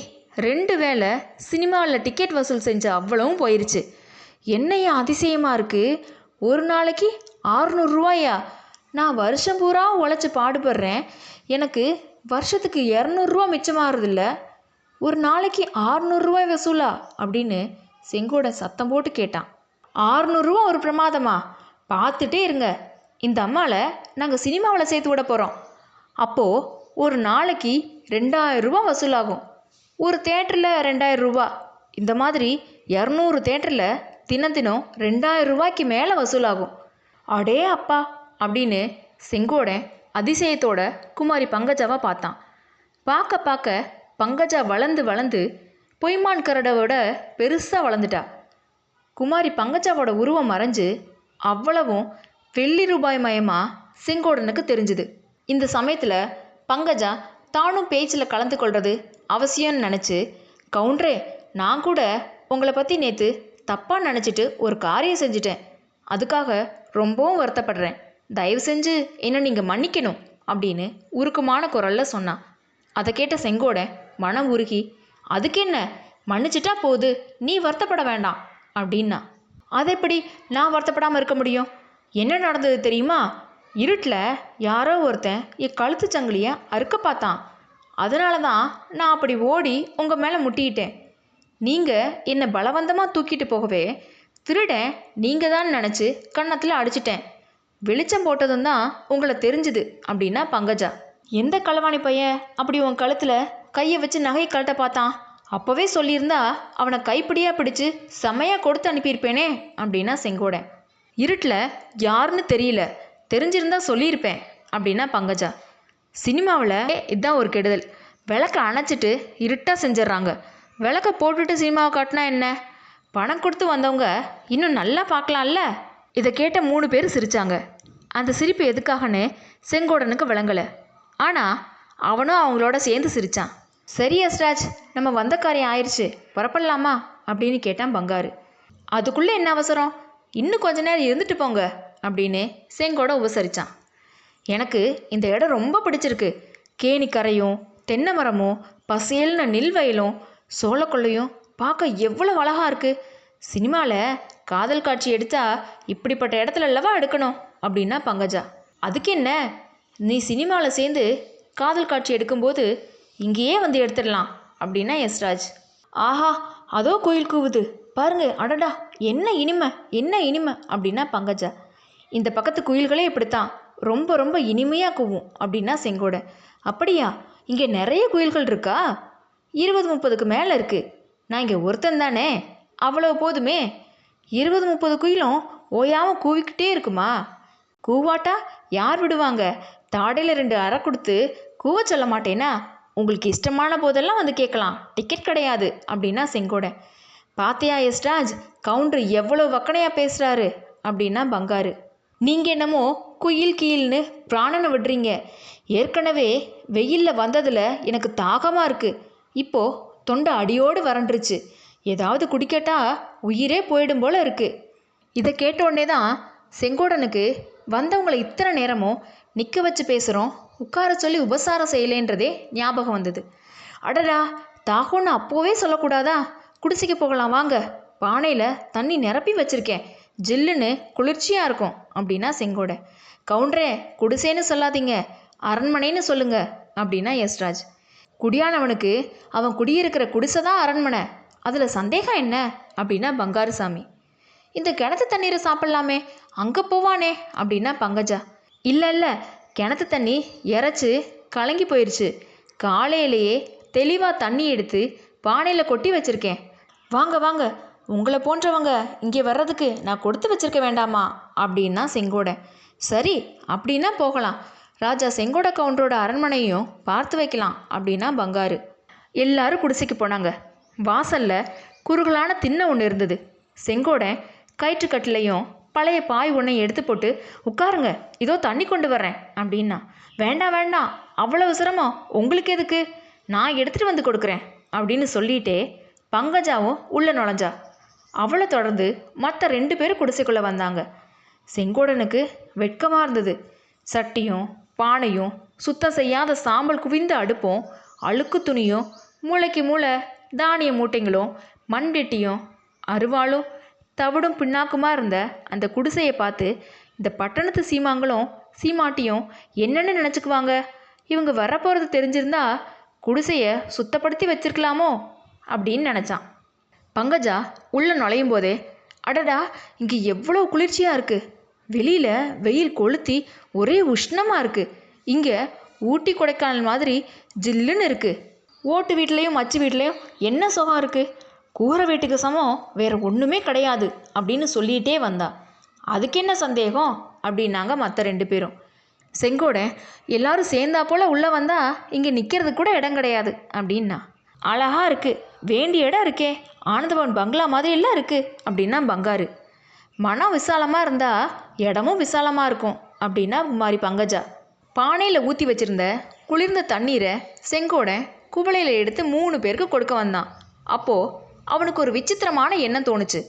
2 வேளை சினிமாவில் டிக்கெட் வசூல் செஞ்ச அவ்வளவும் போயிருச்சு. என்னையா அதிசயமாக இருக்குது, ஒரு நாளைக்கு 600 ரூபாயா? நான் வருஷம் பூரா உழைச்சி பாடுபடுறேன், எனக்கு வருஷத்துக்கு 200 ரூபா மிச்சமாகறதில்ல, ஒரு நாளைக்கு 600 ரூபாய் வசூலா அப்படின்னு செங்கோடன் சத்தம் போட்டு கேட்டான். 600 ரூபா ஒரு பிரமாதமா? பார்த்துட்டே இருங்க, இந்த அம்மாவை நாங்கள் சினிமாவில் சேர்த்து விட போகிறோம். அப்போது ஒரு நாளைக்கு 2000 ரூபா வசூலாகும். ஒரு தேட்டரில் 2000 ரூபா. இந்த மாதிரி 200 தேட்டரில் தினம் 2000 ரூபாய்க்கு மேலே வசூலாகும். அடே அப்பா அப்படின்னு செங்கோடன் அதிசயத்தோட குமாரி பங்கஜாவை பார்த்தான். பார்க்க பார்க்க பங்கஜா வளர்ந்து வளர்ந்து பொய்மான் கரடோட பெருசாக வளர்ந்துட்டா. குமாரி பங்கஜாவோட உருவம் மறைஞ்சு அவ்வளவும் வெள்ளி ரூபாய் மயமாக செங்கோடனுக்கு தெரிஞ்சுது. இந்த சமயத்தில் பங்கஜா தானும் பேச்சில் கலந்து கொள்வது அவசியம்னு நினச்சி, கவுண்டரே, நான் கூட உங்களை பற்றி நேற்று தப்பாக நினச்சிட்டு ஒரு காரியம் செஞ்சிட்டேன், அதுக்காக ரொம்பவும் வருத்தப்படுறேன், தயவு செஞ்சு என்னை நீங்கள் மன்னிக்கணும் அப்படின்னு உருக்கமான குரலில் சொன்னான். அதை கேட்ட செங்கோடன் மனம் உருகி, அதுக்கு என்ன, மன்னிச்சிட்டா போகுது, நீ வருத்தப்பட வேண்டாம் அப்படின்னா. அதை எப்படி நான் வருத்தப்படாமல் இருக்க முடியும்? என்ன நடந்தது தெரியுமா? இருட்டில் யாரோ ஒருத்தன் என் கழுத்து சங்கிலியை அறுக்க பார்த்தான். அதனால தான் நான் அப்படி ஓடி உங்கள் மேலே முட்டிக்கிட்டேன். நீங்கள் என்னை பலவந்தமாக தூக்கிட்டு போகவே திருடன் நீங்கள் தான் நினச்சி கன்னத்தில் அடிச்சிட்டேன். வெளிச்சம் போட்டதும் தான் உங்களை தெரிஞ்சுது அப்படின்னா பங்கஜா. எந்த களவாணி பையன் அப்படி உன் கழுத்தில் கையை வச்சு நகையை கழட்ட பார்த்தான்? அப்போவே சொல்லியிருந்தா அவனை கைப்பிடியாக பிடிச்சு செம்மையாக கொடுத்து அனுப்பியிருப்பேனே அப்படின்னா செங்கோடன். இருட்டில் யாருன்னு தெரியல, தெரிஞ்சிருந்தா சொல்லியிருப்பேன் அப்படின்னா பங்கஜா. சினிமாவில் இதுதான் ஒரு கெடுதல், விளக்கை அணைச்சிட்டு இருட்டாக செஞ்சிட்றாங்க. விளக்கை போட்டுட்டு சினிமாவை காட்டினா என்ன? பணம் கொடுத்து வந்தவங்க இன்னும் நல்லா பார்க்கலாம்ல. இதை கேட்ட 3 பேர் சிரித்தாங்க. அந்த சிரிப்பு எதுக்காகன்னு செங்கோடனுக்கு விளங்கலை. ஆனால் அவனும் அவங்களோட சேர்ந்து சிரித்தான். சரி யஸ்ராஜ், நம்ம வந்த காரியம் ஆயிடுச்சு, புறப்படலாமா அப்படின்னு கேட்டான் பங்காரு. அதுக்குள்ளே என்ன அவசரம், இன்னும் கொஞ்ச நேரம் இருந்துட்டு போங்க அப்படின்னு செங்கோட உபசரித்தான். எனக்கு இந்த இடம் ரொம்ப பிடிச்சிருக்கு. கேணிக்கரையும் தென்னை மரமும் பசேல்னு நெல்வயலும் சோளக்கொள்ளையும் பார்க்க எவ்வளோ அழகாக இருக்குது. சினிமாவில் காதல் காட்சி எடுத்தால் இப்படிப்பட்ட இடத்துல அல்லவா எடுக்கணும் அப்படின்னா பங்கஜா. அதுக்கு என்ன, நீ சினிமாவில் சேர்ந்து காதல் காட்சி எடுக்கும்போது இங்கேயே வந்து எடுத்துடலாம் அப்படின்னா யஸ்ராஜ். ஆஹா, அதோ கோயில் கூவுது பாருங்க, அடடா என்ன இனிமை, என்ன இனிமை அப்படின்னா பங்கஜா. இந்த பக்கத்து குயில்களே இப்படித்தான், ரொம்ப ரொம்ப இனிமையாக கூவும் அப்படின்னா செங்கோட. அப்படியா, இங்கே நிறைய குயில்கள் இருக்கா? 20-30க்கு மேலே இருக்குது. நான் இங்கே ஒருத்தன் தானே, அவ்வளோ போதுமே. 20-30 குயிலும் ஓயாமல் கூவிக்கிட்டே இருக்குமா? கூவாட்டா யார் விடுவாங்க? தாடையில் 2 அறை கொடுத்து கூவ சொல்ல மாட்டேனா? உங்களுக்கு இஷ்டமான போதெல்லாம் வந்து கேட்கலாம், டிக்கெட் கிடையாது அப்படின்னா செங்கோட. பாத்தியா யஸ்ராஜ், கவுண்டர் எவ்வளோ வக்கனையாக பேசுகிறாரு அப்படின்னா பங்காரு. நீங்கள் என்னமோ குயில் கீழ்னு பிராணனை விடுறீங்க. ஏற்கனவே வெயிலில் வந்ததில் எனக்கு தாகமாக இருக்குது. இப்போது தொண்டை அடியோடு வறண்டுருச்சு. ஏதாவது குடிக்கட்டா உயிரே போயிடும் போல் இருக்குது. இதை கேட்டோடனே தான் செங்கோடனுக்கு வந்தவங்களை இத்தனை நேரமும் நிற்க வச்சு பேசுகிறோம், உட்கார சொல்லி உபசாரம் செய்யலேன்றதே ஞாபகம் வந்தது. அடடா, தாகம்னு அப்போவே சொல்லக்கூடாதா? குடிசைக்கு போகலாம் வாங்க, பானையில் தண்ணி நிரப்பி வச்சுருக்கேன், ஜில்லுன்னு குளிர்ச்சியாக இருக்கும் அப்படின்னா செங்கோட. கவுண்டரே, குடிசைன்னு சொல்லாதீங்க, அரண்மனைன்னு சொல்லுங்க அப்படின்னா யஸ்ராஜ். குடியானவனுக்கு அவன் குடியிருக்கிற குடிசை தான் அரண்மனை, அதில் சந்தேகம் என்ன அப்படின்னா பங்காருசாமி. இந்த கிணத்து தண்ணீரை சாப்பிட்லாமே, அங்கே போவானே அப்படின்னா பங்கஜா. இல்லை இல்லை, கிணத்து தண்ணி இறைச்சி கலங்கி போயிடுச்சு. காலையிலேயே தெளிவாக தண்ணி எடுத்து பானையில் கொட்டி வச்சுருக்கேன். வாங்க வாங்க, உங்களை போன்றவங்க இங்கே வர்றதுக்கு நான் கொடுத்து வச்சுருக்க வேண்டாமா அப்படின்னா செங்கோடன். சரி, அப்படின்னா போகலாம், ராஜா செங்கோட கவுண்டரோட அரண்மனையும் பார்த்து வைக்கலாம் அப்படின்னா பங்காரு. எல்லாரும் குடிசைக்கு போனாங்க. வாசல்ல குறுகலான திண்ணை ஒன்று இருந்தது. செங்கோடன் கயிற்றுக்கட்டிலையும் பழைய பாய் ஒன்றையும் எடுத்து போட்டு, உட்காருங்க, இதோ தண்ணி கொண்டு வர்றேன் அப்படின்னா. வேண்டாம் வேண்டாம், அவ்வளவு சிரமம் உங்களுக்கு எதுக்கு, நான் எடுத்துகிட்டு வந்து கொடுக்குறேன் அப்படின்னு சொல்லிட்டே பங்கஜாவும் உள்ளே நுழைஞ்சா. அவளை தொடர்ந்து மற்ற 2 பேரும் குடிசைக்குள்ளே வந்தாங்க. செங்கோடனுக்கு வெட்கமாக இருந்தது. சட்டியும் பானையும் சுத்தம் செய்யாத சாம்பல் குவிந்த அடுப்பும் அழுக்கு துணியும் மூளைக்கு மூளை தானிய மூட்டைங்களும் மண்வெட்டியும் அருவாளும் தவிடும் பின்னாக்குமா இருந்த அந்த குடிசையை பார்த்து இந்த பட்டணத்து சீமாங்களும் சீமாட்டியும் என்னென்னு நினச்சிக்குவாங்க, இவங்க வரப்போகிறது தெரிஞ்சிருந்தா குடிசையை சுத்தப்படுத்தி வச்சிருக்கலாமோ அப்படின்னு நினச்சான். பங்கஜா உள்ளே நுழையும் போதே, அடடா இங்கே எவ்வளோ குளிர்ச்சியாக இருக்குது, வெளியில் வெயில் கொளுத்தி ஒரே உஷ்ணமாக இருக்குது, இங்கே ஊட்டி கொடைக்கானல் மாதிரி ஜில்லுன்னு இருக்குது, ஓட்டு வீட்லேயும் மச்சு வீட்லேயும் என்ன சுகம் இருக்குது, கூரை வீட்டுக்கு சமம் வேறு ஒன்றுமே கிடையாது அப்படின்னு சொல்லிகிட்டே வந்தா. அதுக்கு என்ன சந்தேகம் அப்படின்னாங்க மற்ற 2 பேரும். செங்கோடன் எல்லாரும் சேர்ந்தா போல் உள்ளே வந்தால் இங்கே நிற்கிறதுக்கு கூட இடம் கிடையாது அப்படின்னா. அழகாக இருக்குது, வேண்டிய இடம் இருக்கே, ஆனந்தபவன் பங்களா மாதிரி எல்லாம் இருக்குது அப்படின்னா பங்காரு. மனம் விசாலமாக இருந்தால் இடமும் விசாலமாக இருக்கும் அப்படின்னா குமாரி பங்கஜா. பானையில் ஊற்றி வச்சுருந்த குளிர்ந்த தண்ணீரை செங்கோடன் குவளையில் எடுத்து 3 பேருக்கு கொடுக்க வந்தான். அப்போது அவனுக்கு ஒரு விசித்திரமான எண்ணம் தோணுச்சு.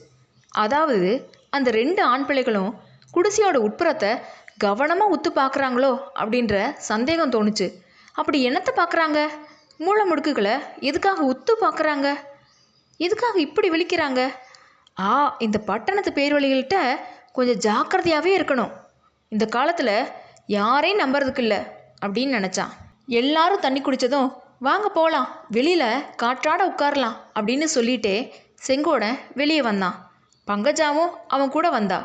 அதாவது அந்த 2 ஆண் பிள்ளைகளும் குடிசையோட உட்புறத்தை கவனமாக உத்து பார்க்குறாங்களோ அப்படின்ற சந்தேகம் தோணுச்சு. அப்படி என்னத்தை பார்க்குறாங்க, மூளை முடுக்குகளை எதுக்காக உத்து பார்க்குறாங்க, எதுக்காக இப்படி விழிக்கிறாங்க? இந்த பட்டணத்து பேர்வழிகள்கிட்ட கொஞ்சம் ஜாக்கிரதையாகவே இருக்கணும், இந்த காலத்தில் யாரையும் நம்புறதுக்கு இல்லை அப்படின்னு நினச்சான். எல்லாரும் தண்ணி குடித்ததும் வாங்க போகலாம், வெளியில் காற்றாட உட்காரலாம் அப்படின்னு சொல்லிட்டே செங்கோடன் வெளியே வந்தான். பங்கஜாவும் அவன் கூட வந்தா.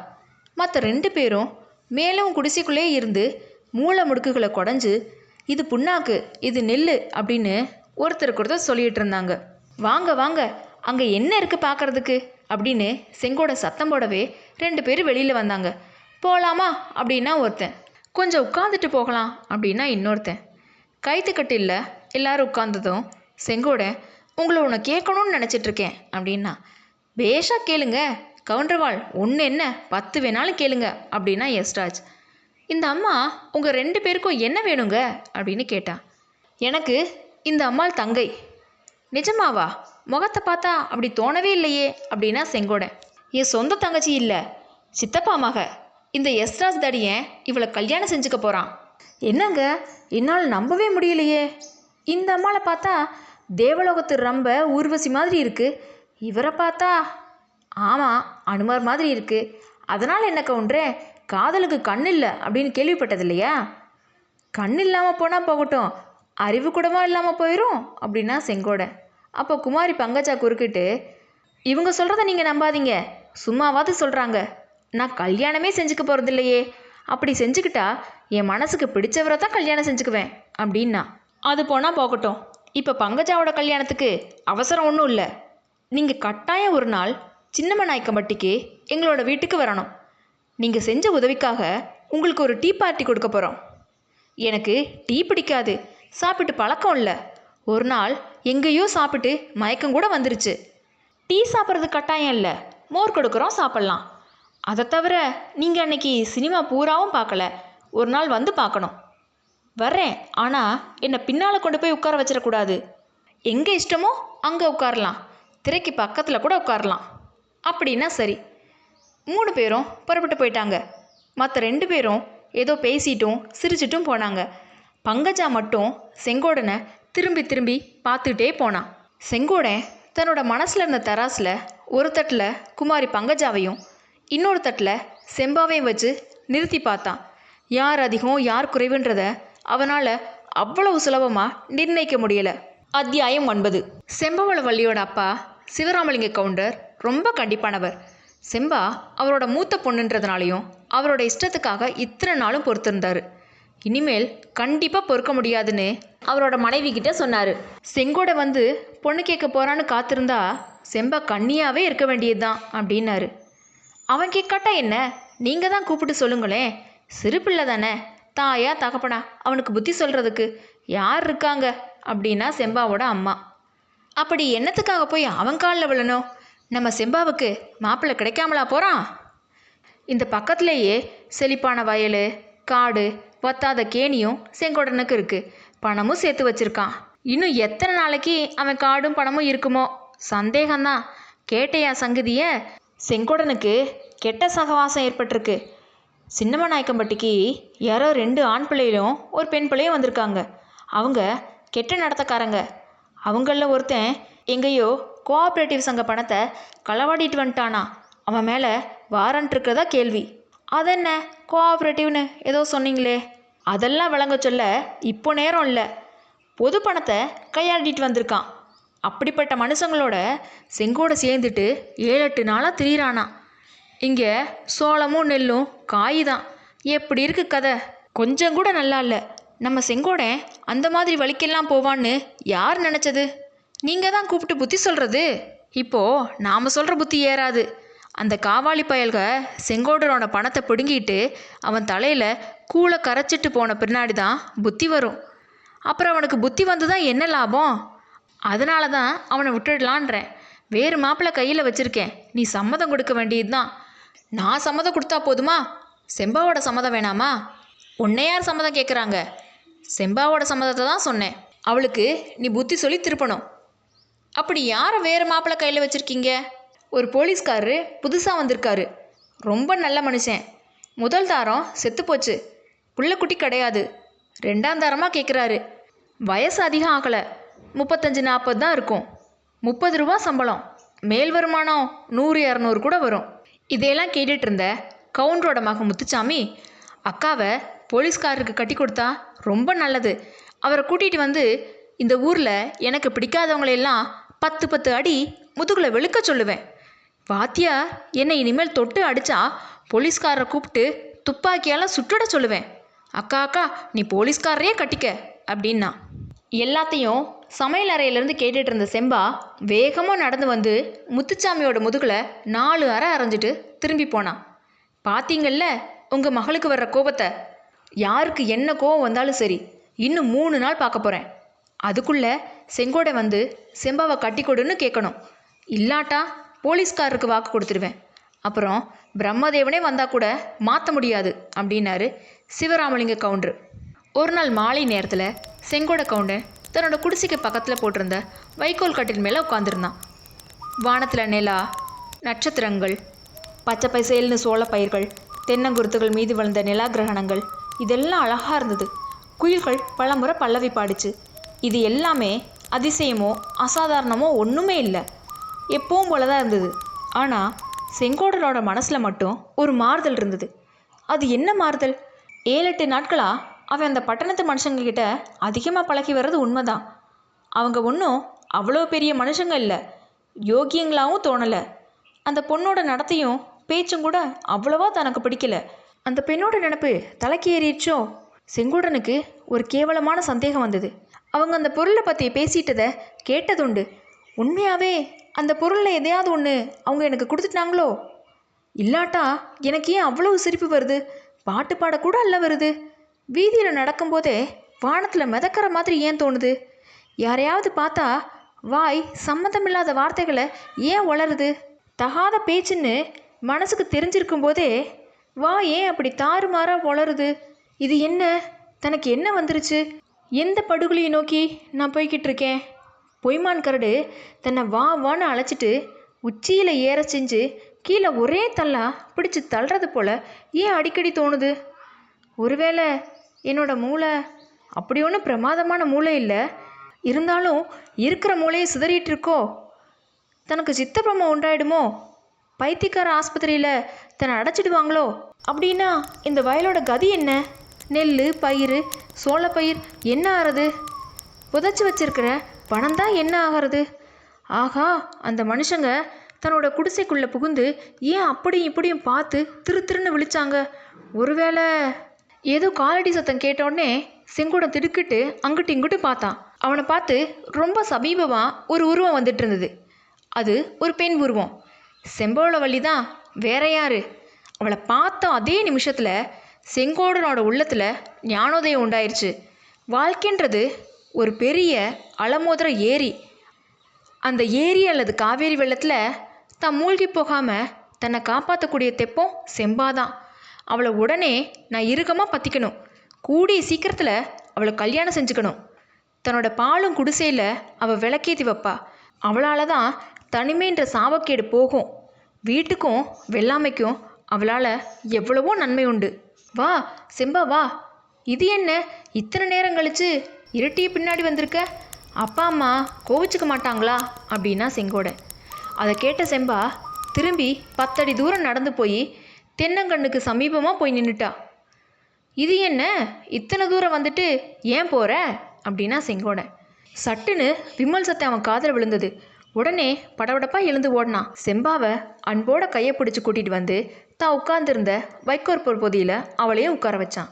மற்ற 2 பேரும் மேலும் குடிசைக்குள்ளே இருந்து மூளை முடுக்குகளை குடஞ்சி, இது புண்ணாக்கு, இது நெல் அப்படின்னு ஒருத்தருக்கு ஒருத்தர் சொல்லிகிட்டு இருந்தாங்க. வாங்க வாங்க, அங்கே என்ன இருக்குது பார்க்குறதுக்கு அப்படின்னு செங்கோடன் சத்தம் போடவே 2 பேரும் வெளியில் வந்தாங்க. போகலாமா அப்படின்னா ஒருத்தன், கொஞ்சம் உட்காந்துட்டு போகலாம் அப்படின்னா இன்னொருத்தன். கைத்துக்கட்டில் எல்லாரும் உட்கார்ந்ததும் செங்கோடன், உங்களை ஒன்று கேட்கணும்னு நினச்சிட்ருக்கேன் அப்படின்னா. பேஷா கேளுங்க கவுண்டர்வாள், ஒன்று என்ன 10 வேணாலும் கேளுங்க அப்படின்னா யஸ்ராஜ். இந்த அம்மா உங்கள் 2 பேருக்கும் என்ன வேணுங்க அப்படின்னு கேட்டான். எனக்கு இந்த அம்மாள் தங்கை. நிஜமாவா? முகத்தை பார்த்தா அப்படி தோணவே இல்லையே அப்படின்னா செங்கோடன். என் சொந்த தங்கச்சி இல்லை, சித்தப்பா மக. இந்த யஸ்ராஜ் தடியன் இவளை கல்யாணம் செஞ்சுக்க போகிறான். என்னங்க, என்னால் நம்பவே முடியலையே, இந்த அம்மாளை பார்த்தா தேவலோகத்து ரொம்ப ஊர்வசி மாதிரி இருக்குது, இவரை பார்த்தா ஆமாம் அனுமார் மாதிரி இருக்குது. அதனால் என்ன கவுண்டரே, காதலுக்கு கண் இல்லை அப்படின்னு கேள்விப்பட்டது இல்லையா? கண் இல்லாமல் போனால் போகட்டும், அறிவு கூடமா இல்லாமல் போயிடும் அப்படின்னா செங்கோடன். அப்போ குமாரி பங்கஜா குறுக்கிட்டு, இவங்க சொல்கிறத நீங்கள் நம்பாதீங்க, சும்மாவாது சொல்கிறாங்க, நான் கல்யாணமே செஞ்சுக்க போகிறது இல்லையே, அப்படி செஞ்சுக்கிட்டா என் மனசுக்கு பிடிச்சவரை தான் கல்யாணம் செஞ்சுக்குவேன் அப்படின்னா. அது போனால் போகட்டும், இப்போ பங்கஜாவோட கல்யாணத்துக்கு அவசரம் ஒன்றும் இல்லை, நீங்கள் கட்டாயம் ஒரு நாள் சின்னமநாயக்கம்பட்டிக்கு எங்களோட வீட்டுக்கு வரணும். நீங்கள் செஞ்ச உதவிக்காக உங்களுக்கு ஒரு டீ பார்ட்டி கொடுக்க போகிறோம். எனக்கு டீ பிடிக்காது, சாப்பிட்டு பழக்கம் இல்லை, ஒரு நாள் எங்கேயோ சாப்பிட்டு மயக்கம் கூட வந்துருச்சு. டீ சாப்பிட்றது கட்டாயம் இல்லை, மோர் கொடுக்குறோம், சாப்பிட்லாம். அதை தவிர நீங்கள் அன்னைக்கு சினிமா பூராவும் பார்க்கல, ஒரு நாள் வந்து பார்க்கணும். வர்றேன், ஆனால் என்னை பின்னால் கொண்டு போய் உட்கார வச்சிடக்கூடாது. எங்கே இஷ்டமோ அங்கே உட்காரலாம், திரைக்கு பக்கத்தில் கூட உட்காரலாம் அப்படின்னா சரி. 3 பேரும் புறப்பட்டு போயிட்டாங்க. மற்ற 2 பேரும் ஏதோ பேசிட்டும் சிரிச்சிட்டும் போனாங்க. பங்கஜா மட்டும் செங்கோடனை திரும்பி திரும்பி பார்த்துட்டே போனான். செங்கோடன் தன்னோட மனசில் இருந்த தராசில் ஒரு தட்டில் குமாரி பங்கஜாவையும் இன்னொரு தட்டில் செம்பாவையும் வச்சு நிறுத்தி பார்த்தான். யார் அதிகம் யார் குறைவுன்றத அவனால் அவ்வளவு சுலபமாக நிர்ணயிக்க முடியலை. அத்தியாயம் 9. செம்பவளவள்ளியோட அப்பா சிவராமலிங்க கவுண்டர் ரொம்ப கண்டிப்பானவர். செம்பா அவரோட மூத்த பொண்ணுன்றதுனாலையும் அவரோட இஷ்டத்துக்காக இத்தனை நாளும் பொறுத்திருந்தார். இனிமேல் கண்டிப்பாக பொறுக்க முடியாதுன்னு அவரோட மனைவி கிட்ட சொன்னார். செங்கோட வந்து பொண்ணு கேட்க போகிறான்னு காத்திருந்தா செம்பா கண்ணியாகவே இருக்க வேண்டியது தான் அப்படின்னாரு. அவன் கேட்காட்டா என்ன, நீங்கள் தான் கூப்பிட்டு சொல்லுங்களேன், சிறு பிள்ளை தானே, தாயா தகப்பனா அவனுக்கு புத்தி சொல்கிறதுக்கு யார் இருக்காங்க அப்படின்னா செம்பாவோட அம்மா. அப்படி என்னத்துக்காக போய் அவன் காலில் விழணும்? நம்ம செம்பாவுக்கு மாப்பிள்ளை கிடைக்காமலா போகிறான்? இந்த பக்கத்துலேயே செழிப்பான வயல், காடு, வத்தாத கேணியும் செங்கோடனுக்கு இருக்குது. பணமும் சேர்த்து வச்சிருக்கான். இன்னும் எத்தனை நாளைக்கு அவன் காடும் பணமும் இருக்குமோ சந்தேகம்தான். கேட்டையா சங்கதிய? செங்கோடனுக்கு கெட்ட சகவாசம் ஏற்பட்டிருக்கு. சின்னமநாயக்கம்பட்டிக்கு யாரோ 2 ஆண் பிள்ளைகளும் ஒரு பெண் பிள்ளையும் வந்திருக்காங்க. அவங்க கெட்ட நடத்தக்காரங்க. அவங்களில் ஒருத்தன் எங்கேயோ கோஆப்ரேட்டிவ் சங்க பணத்தை களவாடிட்டு வந்துட்டானா. அவன் மேலே வாரண்ட் இருக்கிறதா கேள்வி. அதென்ன கோஆப்ரேட்டிவ்னு ஏதோ சொன்னீங்களே, அதெல்லாம் விளங்க சொல்ல இப்போ நேரம் இல்லை. பொது பணத்தை கையாடிட்டு வந்திருக்கான். அப்படிப்பட்ட மனுஷங்களோட செங்கோட சேர்ந்துட்டு 7-8 நாளாக திரியிறானா. இங்கே சோளமும் நெல்லும் காய் தான். எப்படி இருக்கு கதை? கொஞ்சம் கூட நல்லா இல்லை. நம்ம செங்கோடன் அந்த மாதிரி வழிக்கெல்லாம் போவான்னு யார் நினச்சது? நீங்கள் தான் கூப்பிட்டு புத்தி சொல்கிறது. இப்போது நாம் சொல்கிற புத்தி ஏறாது. அந்த காவாலி பயல்க செங்கோடனோட பணத்தை பிடுங்கிட்டு அவன் தலையில் கூளை கரைச்சிட்டு போன பின்னாடி தான் புத்தி வரும். அப்புறம் அவனுக்கு புத்தி வந்து தான் என்ன லாபம்? அதனால தான் அவனை விட்டுடலான்றேன். வேறு மாப்பிள்ளை கையில் வச்சுருக்கேன். நீ சம்மதம் கொடுக்க வேண்டியது தான். நான் சம்மதம் கொடுத்தா போதுமா? செம்பாவோட சம்மதம் வேணாமா? உன்னை யார் சம்மதம் கேட்குறாங்க? செம்பாவோட சம்மதத்தை தான் சொன்னேன். அவளுக்கு நீ புத்தி சொல்லி திருப்பணும். அப்படி யாரை வேறு மாப்பிள்ளை கையில் வச்சுருக்கீங்க? ஒரு போலீஸ்காரரு புதுசாக வந்திருக்காரு. ரொம்ப நல்ல மனுஷன். முதல் தாரம் செத்துப்போச்சு. புள்ளக்குட்டி கிடையாது. 2ஆம் தாரமாக கேட்குறாரு. வயசு அதிகம் ஆகலை. 35-40 தான் இருக்கும். 30 ரூபா சம்பளம். மேல் வருமானம் 100-200 கூட வரும். இதையெல்லாம் கேட்டுட்டு இருந்த கவுண்டரோட மகன் முத்துச்சாமி, அக்காவை போலீஸ்காரருக்கு கட்டி கொடுத்தா ரொம்ப நல்லது. அவரை கூட்டிகிட்டு வந்து இந்த ஊரில் எனக்கு பிடிக்காதவங்களையெல்லாம் 10 அடி முதுகில் வெளுக்க சொல்லுவேன். வாத்தியார் என்னை இனிமேல் தொட்டு அடித்தா போலீஸ்காரரை கூப்பிட்டு துப்பாக்கியால் சுட்டுட சொல்லுவேன். அக்கா நீ போலீஸ்காரரையே கட்டிக்க அப்படின்னா. எல்லாத்தையும் சமையல் அறையிலேருந்து கேட்டுட்டு இருந்த செம்பா வேகமாக நடந்து வந்து முத்துச்சாமியோட முதுகில் 4 அறை அரைஞ்சிட்டு திரும்பி போனான். பார்த்தீங்கல்ல உங்கள் மகளுக்கு வர்ற கோபத்தை? யாருக்கு என்ன கோபம் வந்தாலும் சரி, இன்னும் 3 நாள் பார்க்க போகிறேன். அதுக்குள்ளே செங்கோடை வந்து செம்பாவை கட்டி கொடுன்னு கேட்கணும். இல்லாட்டா போலீஸ்காரருக்கு வாக்கு கொடுத்துருவேன். அப்புறம் பிரம்மதேவனே வந்தால் கூட மாற்ற முடியாது அப்படின்னாரு சிவராமலிங்க கவுண்டர். ஒரு நாள் மாலை நேரத்தில் செங்கோட கவுண்டன் தன்னோட குடிசைக்கு பக்கத்தில் போட்டிருந்த வைக்கோல் கட்டில் மேலே உட்காந்துருந்தான். வானத்தில் நிலா, நட்சத்திரங்கள், பச்சை பசேல்னு சோள பயிர்கள், தென்னங்குருத்துகள் மீது விழுந்த நிலா கிரகணங்கள், இதெல்லாம் அழகாக இருந்தது. குயில்கள் பலமுறை பல்லவி பாடிச்சு. இது எல்லாமே அதிசயமோ அசாதாரணமோ ஒன்றுமே இல்லை. எப்பவும் போல தான் இருந்தது. ஆனால் செங்கோடனோட மனசில் மட்டும் ஒரு மாறுதல் இருந்தது. அது என்ன மாறுதல்? 7-8 நாட்களாக அவன் அந்த பட்டணத்து மனுஷங்கக்கிட்ட அதிகமாக பழகி வர்றது உண்மைதான். அவங்க ஒன்றும் அவ்வளோ பெரிய மனுஷங்க இல்லை, யோகியங்களாகவும் தோணலை. அந்த பொண்ணோட நடத்தையும் பேச்சும் கூட அவ்வளவா தனக்கு பிடிக்கல. அந்த பெண்ணோட நினப்பு தலைக்கு ஏறிடுச்சோ? செங்கோடனுக்கு ஒரு கேவலமான சந்தேகம் வந்தது. அவங்க அந்த பொருளை பற்றி பேசிட்டதை கேட்டதுண்டு. உண்மையாகவே அந்த பொருளில் எதையாவது ஒன்று அவங்க எனக்கு கொடுத்துட்டாங்களோ? இல்லாட்டா எனக்கு ஏன் அவ்வளவு சிரிப்பு வருது? பாட்டு பாடக்கூட அல்ல வருது. வீதியில் நடக்கும்போதே வானத்தில் மிதக்கிற மாதிரி ஏன் தோணுது? யாரையாவது பார்த்தா வாய் சம்மந்தமில்லாத வார்த்தைகளை ஏன் வளருது? தகாத பேச்சுன்னு மனசுக்கு தெரிஞ்சிருக்கும் போதே வாய் ஏன் அப்படி தாறுமாறாக வளருது? இது என்ன? தனக்கு என்ன வந்துருச்சு? எந்த படுகொலியை நோக்கி நான் போய்கிட்டு இருக்கேன்? பொய்மான் கரடு தன்னை வான்னு அழைச்சிட்டு உச்சியில் ஏற செஞ்சு கீழே ஒரே தள்ளா பிடிச்சி தள்ளுறது போல் ஏன் அடிக்கடி தோணுது? ஒருவேளை என்னோட மூளை அப்படி ஒன்றும் பிரமாதமான மூளை இல்லை, இருந்தாலும் இருக்கிற மூளையை சிதறிட்டு இருக்கோ? தனக்கு சித்தப்பிரமம் உண்டாயிடுமோ? பைத்தியக்கார ஆஸ்பத்திரியில் தன்னை அடைச்சிடுவாங்களோ? அப்படின்னா இந்த வயலோட கதி என்ன? நெல், பயிர், சோளப்பயிர் என்ன ஆகிறது? புதைச்சி வச்சிருக்கிற பணம் தான் என்ன ஆகிறது? ஆகா, அந்த மனுஷங்க தன்னோட குடிசைக்குள்ளே புகுந்து ஏன் அப்படியும் இப்படியும் பார்த்து திருன்னு விழிச்சாங்க? ஒருவேளை ஏதோ காலடி சத்தம் கேட்டோடனே செங்கோடம் திடுக்கிட்டு அங்கிட்டு இங்கிட்டு பார்த்தான். அவனை பார்த்து ரொம்ப சமீபமாக ஒரு உருவம் வந்துட்டு இருந்தது. அது ஒரு பெண் உருவம். செம்போலவள்ளி தான், வேற யாரு? அவளை பார்த்த அதே நிமிஷத்தில் செங்கோடனோட உள்ளத்தில் ஞானோதயம் உண்டாயிருச்சு. வாழ்க்கைன்றது ஒரு பெரிய அலமோதிர ஏரி. அந்த ஏரி அல்லது காவேரி வெள்ளத்தில் தான் மூழ்கி போகாமல் தன்னை காப்பாற்றக்கூடிய தெப்பம் செம்பாதான். அவளை உடனே நான் இறுக்கமாக பற்றிக்கணும். கூடிய சீக்கிரத்தில் அவளை கல்யாணம் செஞ்சுக்கணும். தன்னோட பாலும் குடிசையில் அவள் விளக்கேற்றி வைப்பா. அவளால் தான் தனிமைன்ற சாபக்கேடு போகும். வீட்டுக்கும் வெள்ளாமைக்கும் அவளால் எவ்வளவோ நன்மை உண்டு. வா செம்பா வா. இது என்ன இத்தனை நேரம் கழிச்சு இருட்டிய பின்னாடி வந்திருக்க? அப்பா அம்மா கோவிச்சுக்க மாட்டாங்களா அப்படின்னா செங்கோடை. அதை கேட்ட செம்பா திரும்பி 10 அடி தூரம் நடந்து போய் தென்னங்கண்ணுக்கு சமீபமாக போய் நின்றுட்டா. இது என்ன இத்தனை தூரம் வந்துட்டு ஏன் போகிற அப்படின்னா செங்கோடை. சட்டுன்னு விமல் சத்தம் அவன் காதில் விழுந்தது. உடனே படபடப்பாக எழுந்து ஓடினான். செம்பாவை அன்போட கையை பிடிச்சி கூட்டிகிட்டு வந்து தான் உட்கார்ந்துருந்த வைக்கோற் பொதியில் அவளையும் உட்கார வச்சான்.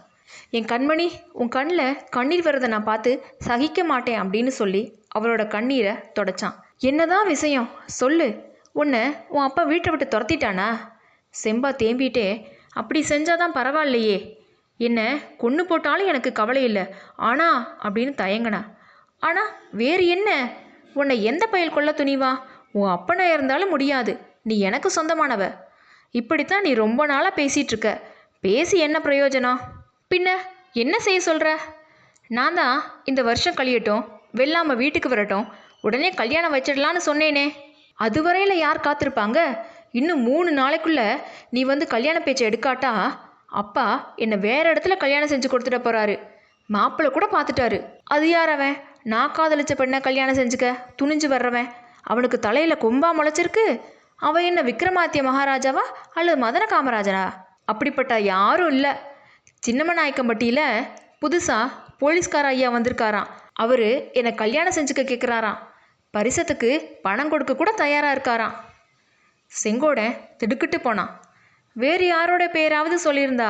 என் கண்மணி, உன் கண்ணில் கண்ணீர் வர்றதை நான் பார்த்து சகிக்க மாட்டேன் அப்படின்னு சொல்லி அவளோட கண்ணீரை தொடச்சான். என்னதான் விஷயம் சொல்லு, உன்னை உன் அப்பா வீட்டை விட்டு துரத்திட்டானா? செம்பா தேம்பிட்டே, அப்படி செஞ்சாதான் பரவாயில்லையே, என்ன கொன்று போட்டாலும் எனக்கு கவலை இல்லை, ஆனா அப்படின்னு தயங்கினா. ஆனால் வேறு என்ன, உன்னை எந்த பயல் கொல்ல துணிவா? உன் அப்பனா இருந்தாலும் முடியாது, நீ எனக்கு சொந்தமானவ. இப்படித்தான் நீ ரொம்ப நாளாக பேசிகிட்ருக்க. பேசி என்ன பிரயோஜனம்? பின்ன என்ன செய்ய சொல்கிற? நான் தான் இந்த வருஷம் கழியட்டும், வெள்ளாமல் வீட்டுக்கு வரட்டும், உடனே கல்யாணம் வச்சிடலான்னு சொன்னேனே. அதுவரையில் யார் காத்திருப்பாங்க? இன்னும் 3 நாளைக்குள்ளே நீ வந்து கல்யாண பேச்சை எடுக்காட்டா அப்பா என்னை வேற இடத்துல கல்யாணம் செஞ்சு கொடுத்துட போகிறாரு. மாப்பிள்ளை கூட பார்த்துட்டாரு. அது யார் அவன்? நான் காதலிச்ச பெண்ணை கல்யாணம் செஞ்சுக்க துணிஞ்சு வர்றவன். அவனுக்கு தலையில் கொம்பா முளைச்சிருக்கு. அவன் என்ன விக்ரமாதித்ய மகாராஜாவா அல்லது மதன காமராஜனா? அப்படிப்பட்ட யாரும் இல்லை. சின்னமநாயக்கம்பட்டியில் புதுசாக போலீஸ்கார ஐயா வந்திருக்காராம். அவர் என்னை கல்யாணம் செஞ்சுக்க கேட்குறாராம். பரிசத்துக்கு பணம் கொடுக்க கூட தயாராக இருக்காராம். செங்கோடன் திடுக்கிட்டு போனான். வேறு யாரோட பேராவது சொல்லியிருந்தா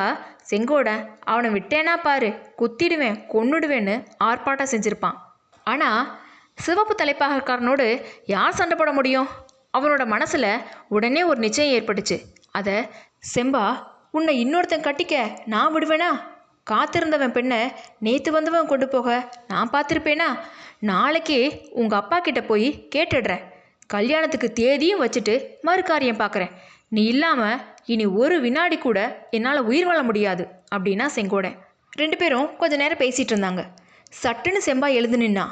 செங்கோடன் அவனை விட்டேனா பாரு, குத்திடுவேன் கொன்னுடுவேன்னு ஆர்ப்பாட்டம் செஞ்சுருப்பான். ஆனால் சிவப்பு தலைப்பாகக்காரனோடு யார் சண்டை போட முடியும்? அவனோட மனசில் உடனே ஒரு நிச்சயம் ஏற்பட்டுச்சு. அதை செம்பா, உன்னை இன்னொருத்தன் கட்டிக்க நான் விடுவேனா? காத்திருந்தவன் பெண்ணை நேற்று வந்தவன் கொண்டு போக நான் பார்த்துருப்பேனா? நாளைக்கே உங்கள் அப்பா கிட்ட போய் கேட்டுடுறேன். கல்யாணத்துக்கு தேதியும் வச்சுட்டு மறுகாரியம் பார்க்குறேன். நீ இல்லாமல் இனி ஒரு வினாடி கூட என்னால் உயிர் வாழ முடியாது அப்படின்னா செங்கோடன். 2 பேரும் கொஞ்ச நேரம் பேசிகிட்டு இருந்தாங்க. சட்டுன்னு செம்பா எழுந்து நின்னா.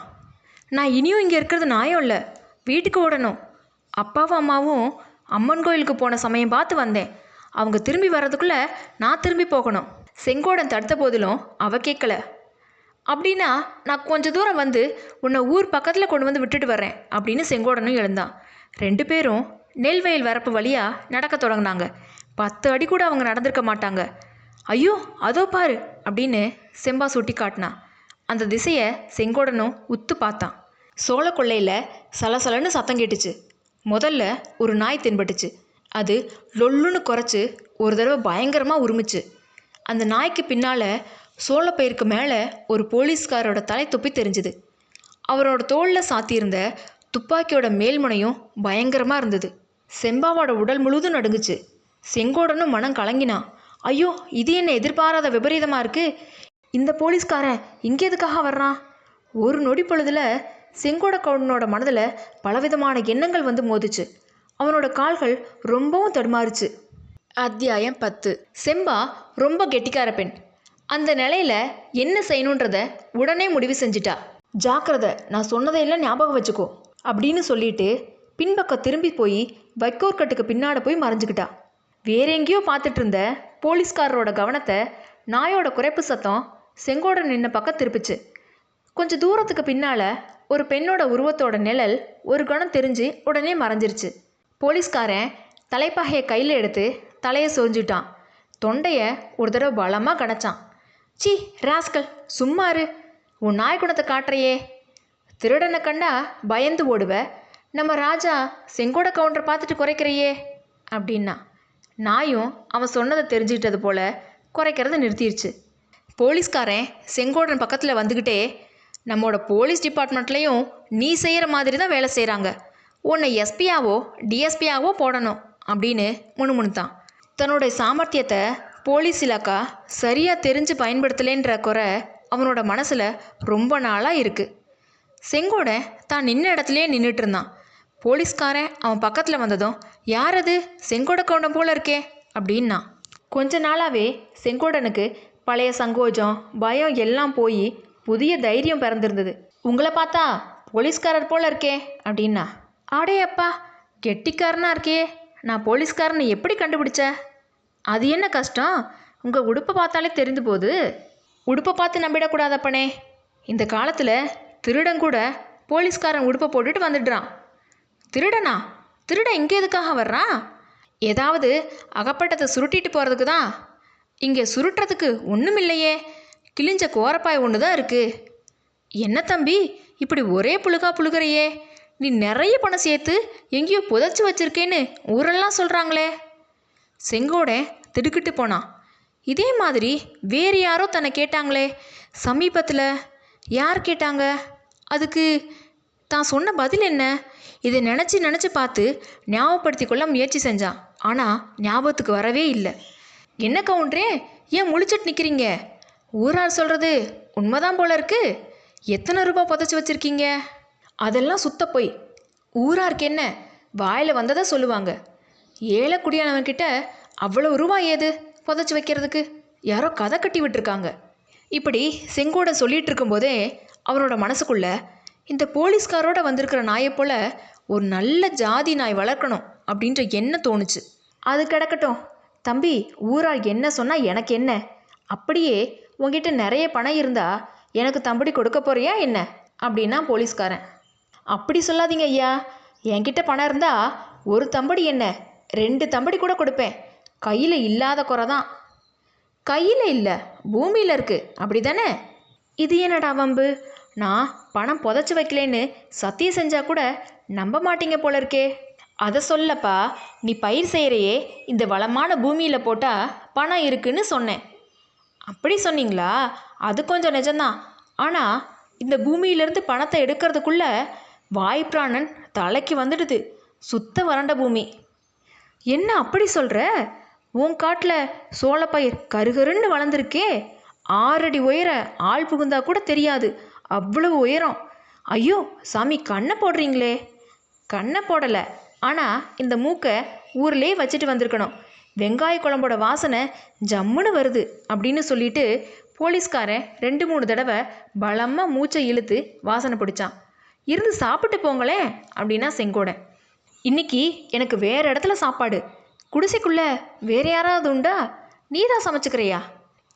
நான் இனியும் இங்கே இருக்கிறது நியாயம் இல்லை, வீட்டுக்கு ஓடணும். அப்பாவும் அம்மாவும் அம்மன் கோயிலுக்கு போன சமயம் பார்த்து வந்தேன். அவங்க திரும்பி வர்றதுக்குள்ளே நான் திரும்பி போகணும். செங்கோடன் தடுத்த போதிலும் அவ கேட்கல. அப்படின்னா நான் கொஞ்சம் தூரம் வந்து உன்னை ஊர் பக்கத்தில் கொண்டு வந்து விட்டுட்டு வர்றேன் அப்படின்னு செங்கோடனும் எழுந்தான். 2 பேரும் நெல்வயல் வரப்பு வழியாக நடக்க தொடங்கினாங்க. 10 அடி கூட அவங்க நடந்திருக்க மாட்டாங்க. ஐயோ அதோ பாரு அப்படின்னு செம்பா சுட்டி காட்டினான். அந்த திசையை செங்கோடனும் உத்து பார்த்தான். சோள கொள்ளையில் சலசலன்னு சத்தம் கேட்டுச்சு. முதல்ல ஒரு நாய் தென்பட்டுச்சு. அது லொல்லுன்னு குறைச்சி ஒரு தடவை பயங்கரமாக உருமிச்சு. அந்த நாய்க்கு பின்னால் சோளப்பயிருக்கு மேலே ஒரு போலீஸ்காரோட தலை தொப்பி தெரிஞ்சுது. அவரோட தோளில் சாத்தியிருந்த துப்பாக்கியோட மேல்முனையும் பயங்கரமாக இருந்தது. செம்பாவோட உடல் முழுதும் நடுங்குச்சு. செங்கோடனும் மனம் கலங்கினான். ஐயோ, இது என்ன எதிர்பாராத விபரீதமாக இருக்குது. இந்த போலீஸ்காரன் இங்கே எதுக்காக வர்றான்? ஒரு நொடி பொழுதில் செங்கோட கவுடனோட மனதில் பலவிதமான எண்ணங்கள் வந்து மோதிச்சு. அவனோட கால்கள் ரொம்பவும் தடுமாறுச்சு. அத்தியாயம் 10. செம்பா ரொம்ப கெட்டிக்கார பெண். அந்த நிலையில் என்ன செய்யணுன்றத உடனே முடிவு செஞ்சிட்டா. ஜாக்கிரதை, நான் சொன்னதையெல்லாம் ஞாபகம் வச்சுக்கோ அப்படின்னு சொல்லிட்டு பின்பக்கம் திரும்பி போய் வைக்கோற்கட்டுக்கு பின்னாடி போய் மறைஞ்சிக்கிட்டா. வேற எங்கேயோ பார்த்துட்டு இருந்த போலீஸ்காரரோட கவனத்தை நாயோட குறைப்பு சத்தம் செங்கோடன் நின்ன பக்கம் திருப்பிச்சு. கொஞ்சம் தூரத்துக்கு பின்னால் ஒரு பெண்ணோட உருவத்தோட நிழல் ஒரு கணம் தெரிஞ்சு உடனே மறைஞ்சிருச்சு. போலீஸ்காரன் தலைப்பாகையை கையில் எடுத்து தலையை சொரிஞ்சுட்டான். தொண்டையை ஒரு தடவை பலமாக கணச்சான். சி ராஸ்கல், சும்மாரு, உன் நாய் குணத்தை காட்டுறையே. திருடனை கண்டா பயந்து ஓடுவ, நம்ம ராஜா செங்கோட கவுண்டரை பார்த்துட்டு குறைக்கிறையே அப்படின்னா. நாயும் அவன் சொன்னதை தெரிஞ்சுக்கிட்டது போல குறைக்கிறத நிறுத்திடுச்சு. போலீஸ்காரன் செங்கோடன் பக்கத்தில் வந்துக்கிட்டே, நம்மளோட போலீஸ் டிபார்ட்மெண்ட்லேயும் நீ செய்கிற மாதிரி தான் வேலை செய்கிறாங்க, உன்னை எஸ்பியாவோ டிஎஸ்பியாவோ போடணும் அப்படின்னு முணுமுணுத்தான். தன்னுடைய சாமர்த்தியத்தை போலீஸ் இலாக்கா சரியாக தெரிஞ்சு பயன்படுத்தலேன்ற குறை அவனோட மனசில் ரொம்ப நாளாக இருக்குது. செங்கோடன் தான் நின்ன இடத்துலையே நின்றுட்டு இருந்தான். போலீஸ்காரன் அவன் பக்கத்தில் வந்ததும், யார் அது, செங்கோட கவுண்டம் போல இருக்கே அப்படின்னா. கொஞ்ச நாளாகவே செங்கோடனுக்கு பழைய சங்கோஜம் பயம் எல்லாம் போய் புதிய தைரியம் பிறந்திருந்தது. உங்களை பார்த்தா போலீஸ்காரர் போல இருக்கே அப்படின்னா. ஆடே அப்பா, கெட்டிக்காரனா இருக்கே, நான் போலீஸ்காரனை எப்படி கண்டுபிடிச்ச? அது என்ன கஷ்டம், உங்கள் உடுப்பை பார்த்தாலே தெரிந்து போகுது. உடுப்பை பார்த்து நம்பிடக்கூடாதப்பனே. இந்த காலத்தில் திருடன் கூட போலீஸ்காரன் உடுப்பை போட்டுட்டு வந்துடுறான். திருடனா? திருடன் இங்கே எதுக்காக வர்றான்? ஏதாவது அகப்பட்டத்தை சுருட்டிட்டு போகிறதுக்கு தான். இங்கே சுருட்டுறதுக்கு ஒன்றும் இல்லையே, கிழிஞ்ச கோரப்பாய் ஒன்று தான் இருக்குது. என்ன தம்பி இப்படி ஒரே புழுகா புழுகிறையே, நீ நிறைய பணம் சேர்த்து எங்கேயோ புதைச்சி வச்சிருக்கேன்னு ஊரெல்லாம் சொல்கிறாங்களே. செங்கோடன் திடுக்கிட்டு போனான். இதே மாதிரி வேறு யாரோ தன்னை கேட்டாங்களே சமீபத்தில். யார் கேட்டாங்க? அதுக்கு தான் சொன்ன பதில் என்ன? இதை நினச்சி பார்த்து ஞாபகப்படுத்தி கொள்ள முயற்சி செஞ்சான். ஆனால் ஞாபகத்துக்கு வரவே இல்லை. என்ன கவுண்டரே, ஏன் முழிச்சிட்டு நிற்கிறீங்க? ஊரார் சொல்கிறது உண்மைதான் போல இருக்கு. எத்தனை ரூபாய் புதைச்சி வச்சுருக்கீங்க? அதெல்லாம் சுத்த போய். ஊராருக்கு என்ன, வாயில் வந்ததை சொல்லுவாங்க. ஏழை குடியானவன்கிட்ட அவ்வளோ ரூபாய் ஏது புதைச்சி வைக்கிறதுக்கு? யாரோ கதை கட்டி விட்டுருக்காங்க. இப்படி செங்கோட சொல்லிகிட்டு இருக்கும்போதே அவரோட மனசுக்குள்ள, இந்த போலீஸ்காரோட வந்திருக்கிற நாயை போல் ஒரு நல்ல ஜாதி நாய் வளர்க்கணும் அப்படின்ற எண்ணம் தோணுச்சு. அது கிடக்கட்டும் தம்பி, ஊரார் என்ன சொன்னால் எனக்கு என்ன? அப்படியே உங்ககிட்ட நிறைய பணம் இருந்தால் எனக்கு தம்படி கொடுக்க போறியா என்ன அப்படின்னா போலீஸ்காரன். அப்படி சொல்லாதீங்க ஐயா, என்கிட்ட பணம் இருந்தால் ஒரு தம்படி என்ன 2 தம்படி கூட கொடுப்பேன். கையில் இல்லாத குறை தான். கையில் இல்லை, பூமியில் இருக்குது, அப்படி தானே? இது என்னடா வம்பு? நான் பணம் புதைச்சி வைக்கலேன்னு சத்தியம் செஞ்சால் கூட நம்ப மாட்டீங்க போல இருக்கே. அதை சொல்லப்பா, நீ பயிர் செய்கிறையே இந்த வளமான பூமியில் போட்டால் பணம் இருக்குன்னு சொன்னேன். அப்படி சொன்னீங்களா? அது கொஞ்சம் நிஜம்தான். ஆனால் இந்த பூமியிலேருந்து பணத்தை எடுக்கிறதுக்குள்ளே வாய்ப்பிராணன் தலைக்கு வந்துடுது. சுத்த வறண்ட பூமி. என்ன அப்படி சொல்கிற? உன் காட்டில் சோளப்பயிர் கருகருன்னு வளர்ந்துருக்கே. 6 அடி உயர ஆள் புகுந்தா கூட தெரியாது, அவ்வளவு உயரம். ஐயோ சாமி, கண்ணை போடுறீங்களே. கண்ணை போடலை, ஆனால் இந்த மூக்கை ஊர்லேயே வச்சுட்டு வந்திருக்கணும். வெங்காய குழம்போட வாசனை ஜம்முன்னு வருது அப்படின்னு சொல்லிட்டு போலீஸ்காரன் 2-3 தடவை பலமாக மூச்சை இழுத்து வாசனை பிடிச்சான். இருந்து சாப்பிட்டு போங்களேன் அப்படின்னா செங்கோடன். இன்னைக்கு எனக்கு வேறு இடத்துல சாப்பாடு. குடிசைக்குள்ளே வேறு யாராவது உண்டா? நீ தான் சமைச்சுக்கிறியா?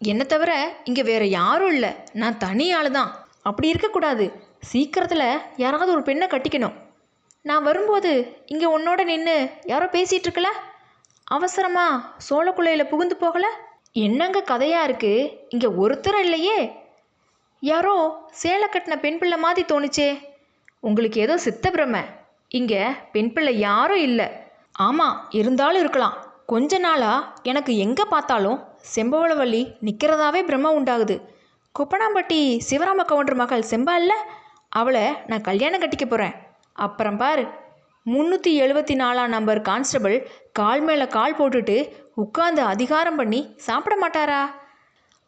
என்னை தவிர இங்கே வேறு யாரும் இல்லை, நான் தனி ஆள் தான். அப்படி இருக்கக்கூடாது. சீக்கிரத்தில் யாராவது ஒரு பெண்ணை கட்டிக்கணும். நான் வரும்போது இங்கே உன்னோட நின்று யாரோ பேசிகிட்டு இருக்கல, அவசரமாக சோளக்குள்ளையில் புகுந்து போகலை? என்னங்க கதையாக இருக்குது? இங்கே ஒருத்தரும் இல்லையே. யாரோ சேலை கட்டின பெண் பிள்ளை மாதிரி தோணுச்சே. உங்களுக்கு ஏதோ சித்த பிரமை. இங்கே பெண் பிள்ளை யாரும் இல்லை. ஆமாம், இருந்தாலும் இருக்கலாம். கொஞ்ச நாளாக எனக்கு எங்கே பார்த்தாலும் செம்பவளவள்ளி நிற்கிறதாவே பிரம்ம உண்டாகுது. குப்பனாம்பட்டி சிவராம கவுண்டர் மகள் செம்பா இல்லை, அவளை நான் கல்யாணம் கட்டிக்க போகிறேன். அப்புறம் பாரு, 374ஆம் நம்பர் கான்ஸ்டபிள் கால் மேலே கால் போட்டுட்டு உட்காந்து அதிகாரம் பண்ணி சாப்பிட மாட்டாரா?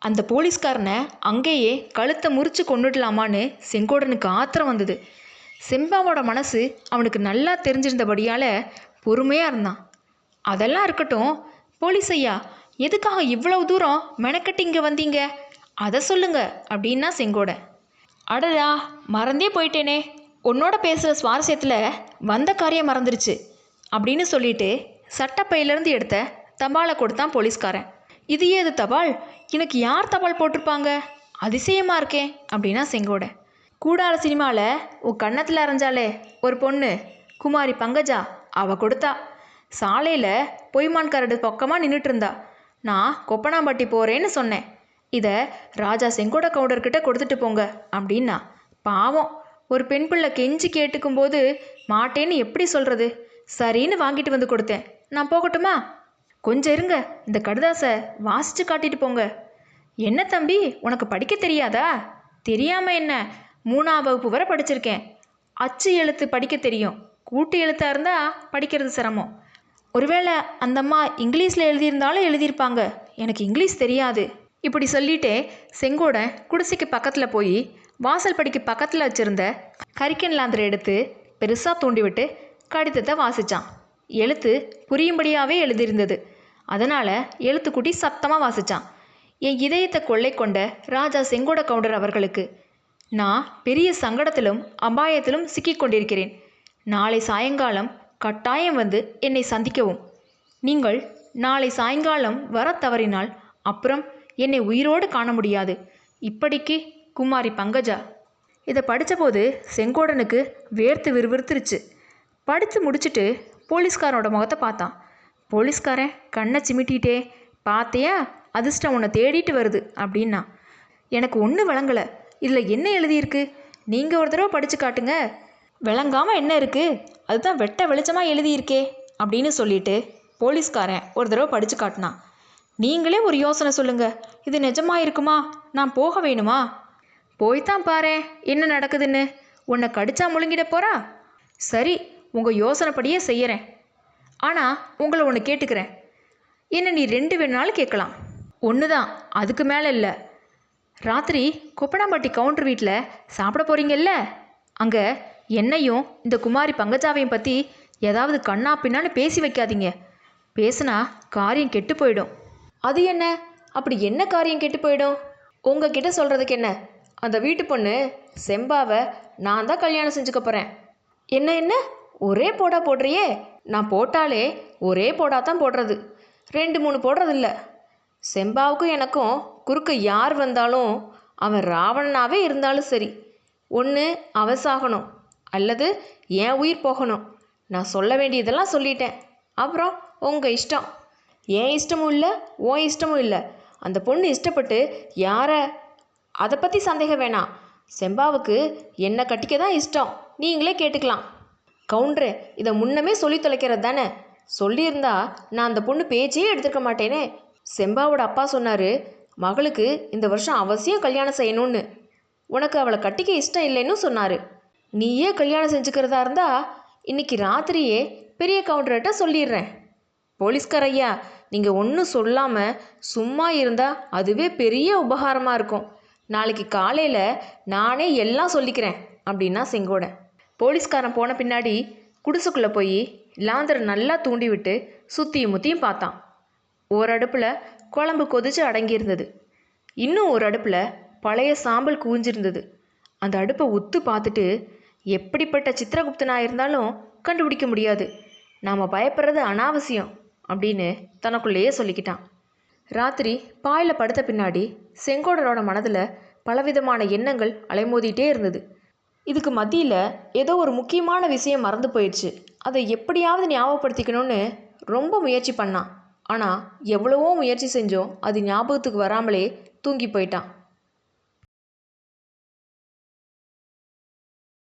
அந்த போலீஸ்காரனை அங்கேயே கழுத்தை முறித்து கொண்டுடலாமான்னு செங்கோடனுக்கு ஆத்திரம் வந்தது. செம்பாவோட மனசு அவனுக்கு நல்லா தெரிஞ்சிருந்தபடியால் பொறுமையாக இருந்தான். அதெல்லாம் இருக்கட்டும், போலீஸ் ஐயா, எதுக்காக இவ்வளவு தூரம் மெனக்கட்டி இங்கே வந்தீங்க? அதை சொல்லுங்க அப்படின்னா செங்கோடன். அடடா, மறந்தே போயிட்டேனே, உன்னோட பேசுகிற சுவாரஸ்யத்தில் வந்த காரியம் மறந்துருச்சு அப்படின்னு சொல்லிட்டு சட்டப்பையிலேருந்து எடுத்த தபாலை கொடுத்தான் போலீஸ்காரன். இது ஏது தபால்? எனக்கு யார் தபால் போட்டிருப்பாங்க? அதிசயமாக இருக்கேன் அப்படின்னா செங்கோடன். கூடார சினிமாவில் உன் கன்னத்தில் அரைஞ்சாலே ஒரு பொண்ணு, குமாரி பங்கஜா, அவள் கொடுத்தா. சாலையில் பொய்மான் கரடு பக்கமாக நின்றுட்டு இருந்தா. நான் கொப்பனாம்பட்டி போகிறேன்னு சொன்னேன். இதை ராஜா செங்கோட கவுண்டர்கிட்ட கொடுத்துட்டு போங்க அப்படின்னா. பாவம், ஒரு பெண் பிள்ளை கெஞ்சி கேட்டுக்கும்போது மாட்டேன்னு எப்படி சொல்கிறது? சரின்னு வாங்கிட்டு வந்து கொடுத்தேன். நான் போகட்டுமா? கொஞ்சம் இருங்க, இந்த கடுதாசை வாசித்து காட்டிட்டு போங்க. என்ன தம்பி, உனக்கு படிக்க தெரியாதா? தெரியாமல் என்ன, 3ஆம் வகுப்பு வரை படிச்சிருக்கேன். அச்சு எழுத்து படிக்க தெரியும், கூட்டு எழுத்தாக இருந்தால் படிக்கிறது சிரமம். ஒருவேளை அந்த அம்மா இங்கிலீஷில் எழுதியிருந்தாலும் எழுதியிருப்பாங்க, எனக்கு இங்கிலீஷ் தெரியாது. இப்படி சொல்லிட்டே செங்கோடன் குடிசைக்கு பக்கத்தில் போய் வாசல் படிக்கு பக்கத்தில் வச்சுருந்த கரிக்கன் லாந்தரை எடுத்து பெருசாக தூண்டி விட்டு கடிதத்தை வாசித்தான். எழுத்து புரியும்படியாகவே எழுதியிருந்தது. அதனால் எழுத்துக்குட்டி சத்தமாக வாசித்தான். என் இதயத்தை கொள்ளை கொண்ட ராஜா செங்கோட கவுண்டர் அவர்களுக்கு, நான் பெரிய சங்கடத்திலும் அபாயத்திலும் சிக்கிக்கொண்டிருக்கிறேன். நாளை சாயங்காலம் கட்டாயம் வந்து என்னை சந்திக்கவும். நீங்கள் நாளை சாயங்காலம் வர தவறினால் அப்புறம் என்னை உயிரோடு காண முடியாது. இப்படிக்கு குமாரி பங்கஜா. இதை படித்தபோது செங்கோடனுக்கு வேர்த்து விறுவிறுத்துருச்சு. படித்து முடிச்சுட்டு போலீஸ்காரனோட முகத்தை பார்த்தான். போலீஸ்காரன் கண்ணை சிமிட்டிகிட்டே, பார்த்தியா, அதிர்ஷ்டம் உன்னை தேடிட்டு வருது அப்படின்னா. எனக்கு ஒன்றும் விளங்கலை. இதில் என்ன எழுதியிருக்கு? நீங்கள் ஒரு தடவை படித்து காட்டுங்க. விளங்காமல் என்ன இருக்குது? அதுதான் வெட்ட வெளிச்சமாக எழுதியிருக்கே அப்படின்னு சொல்லிட்டு போலீஸ்காரன் ஒரு தடவை படித்து காட்டினான். நீங்களே ஒரு யோசனை சொல்லுங்கள். இது நிஜமாக இருக்குமா? நான் போக வேணுமா? போய்த்தான் பாரேன் என்ன நடக்குதுன்னு. உன்னை கடிச்சா முழுங்கிட போகிறா? சரி, உங்கள் யோசனைப்படியே செய்கிறேன். ஆனால் உங்களை ஒன்று கேட்டுக்கிறேன். என்ன நீ 2 வேணுனாலும் கேட்கலாம். ஒன்று தான், அதுக்கு மேலே இல்லை. ராத்திரி கொப்பனாம்பட்டி கவுண்டர் வீட்டில் சாப்பிட போகிறீங்கல்ல, அங்கே என்னையும் இந்த குமாரி பங்கஜாவையும் பற்றி ஏதாவது கண்ணா பின்னான்னு பேசி வைக்காதீங்க. பேசுனா காரியம் கெட்டு போயிடும். அது என்ன? அப்படி என்ன காரியம் கெட்டு போயிடும்? உங்ககிட்ட சொல்கிறதுக்கு என்ன? அந்த வீட்டு பொண்ணு செம்பாவை நான் தான் கல்யாணம் செஞ்சுக்க போகிறேன். என்ன ஒரே போடா போடுறியே? நான் போட்டாலே ஒரே போடா தான் போடுறது, 2-3 போடுறதில்ல. செம்பாவுக்கும் எனக்கும் குறுக்க யார் வந்தாலும் அவன் ராவணனாகவே இருந்தாலும் சரி, ஒன்று அவன் சாகணும் அல்லது என் உயிர் போகணும். நான் சொல்ல வேண்டியதெல்லாம் சொல்லிட்டேன். அப்புறம் உங்கள் இஷ்டம். என் இஷ்டமும் இல்லை, உன் இஷ்டமும் இல்லை. அந்த பொண்ணு இஷ்டப்பட்டு யாரை, அதை பற்றி சந்தேகம் வேணாம். செம்பாவுக்கு என்னை கட்டிக்க தான் இஷ்டம். நீங்களே கேட்டுக்கலாம். கவுண்டரே, இதை முன்னமே சொல்லி தொலைக்கிறது தானே. சொல்லியிருந்தா நான் அந்த பொண்ணு பேச்சே எடுத்துக்க மாட்டேனே. செம்பாவோட அப்பா சொன்னார், மகளுக்கு இந்த வருஷம் அவசியம் கல்யாணம் செய்யணும்னு. உனக்கு அவளை கட்டிக்க இஷ்டம் இல்லைன்னு சொன்னார். நீயே கல்யாணம் செஞ்சுக்கிறதா இருந்தா இன்னைக்கு ராத்திரியே பெரிய கவுண்டர்கிட்ட சொல்லிடுறேன். போலீஸ்கார் ஐயா, நீங்கள் ஒன்றும் சொல்லாமல் சும்மா இருந்தால் அதுவே பெரிய உபகாரமாக இருக்கும். நாளைக்கு காலையில் நானே எல்லாம் சொல்லிக்கிறேன் அப்படின்னா செங்கோடன். போலீஸ்காரன் போன பின்னாடி குடிசுக்குள்ளே போய் லாந்தரை நல்லா தூண்டி விட்டு சுற்றியும் முற்றியும் பார்த்தான். ஒரு அடுப்பில் குழம்பு கொதிச்சு அடங்கியிருந்தது. இன்னும் ஒரு அடுப்பில் பழைய சாம்பல் குவிஞ்சிருந்தது. அந்த அடுப்பை உத்து பார்த்துட்டு, எப்படிப்பட்ட சித்திரகுப்தனாக இருந்தாலும் கண்டுபிடிக்க முடியாது, நாம் பயப்படுறது அனாவசியம் அப்படின்னு தனக்குள்ளேயே சொல்லிக்கிட்டான். ராத்திரி பாயில் படுத்த பின்னாடி செங்கோடரோட மனதில் பலவிதமான எண்ணங்கள் அலைமோதிட்டே இருந்தது. இதுக்கு மத்தியில் ஏதோ ஒரு முக்கியமான விஷயம் மறந்து போயிடுச்சு. அதை எப்படியாவது ஞாபகப்படுத்திக்கணும்னு ரொம்ப முயற்சி பண்ணான். ஆனால் எவ்வளவோ முயற்சி செஞ்சோம் அது ஞாபகத்துக்கு வராமலே தூங்கி போயிட்டான்.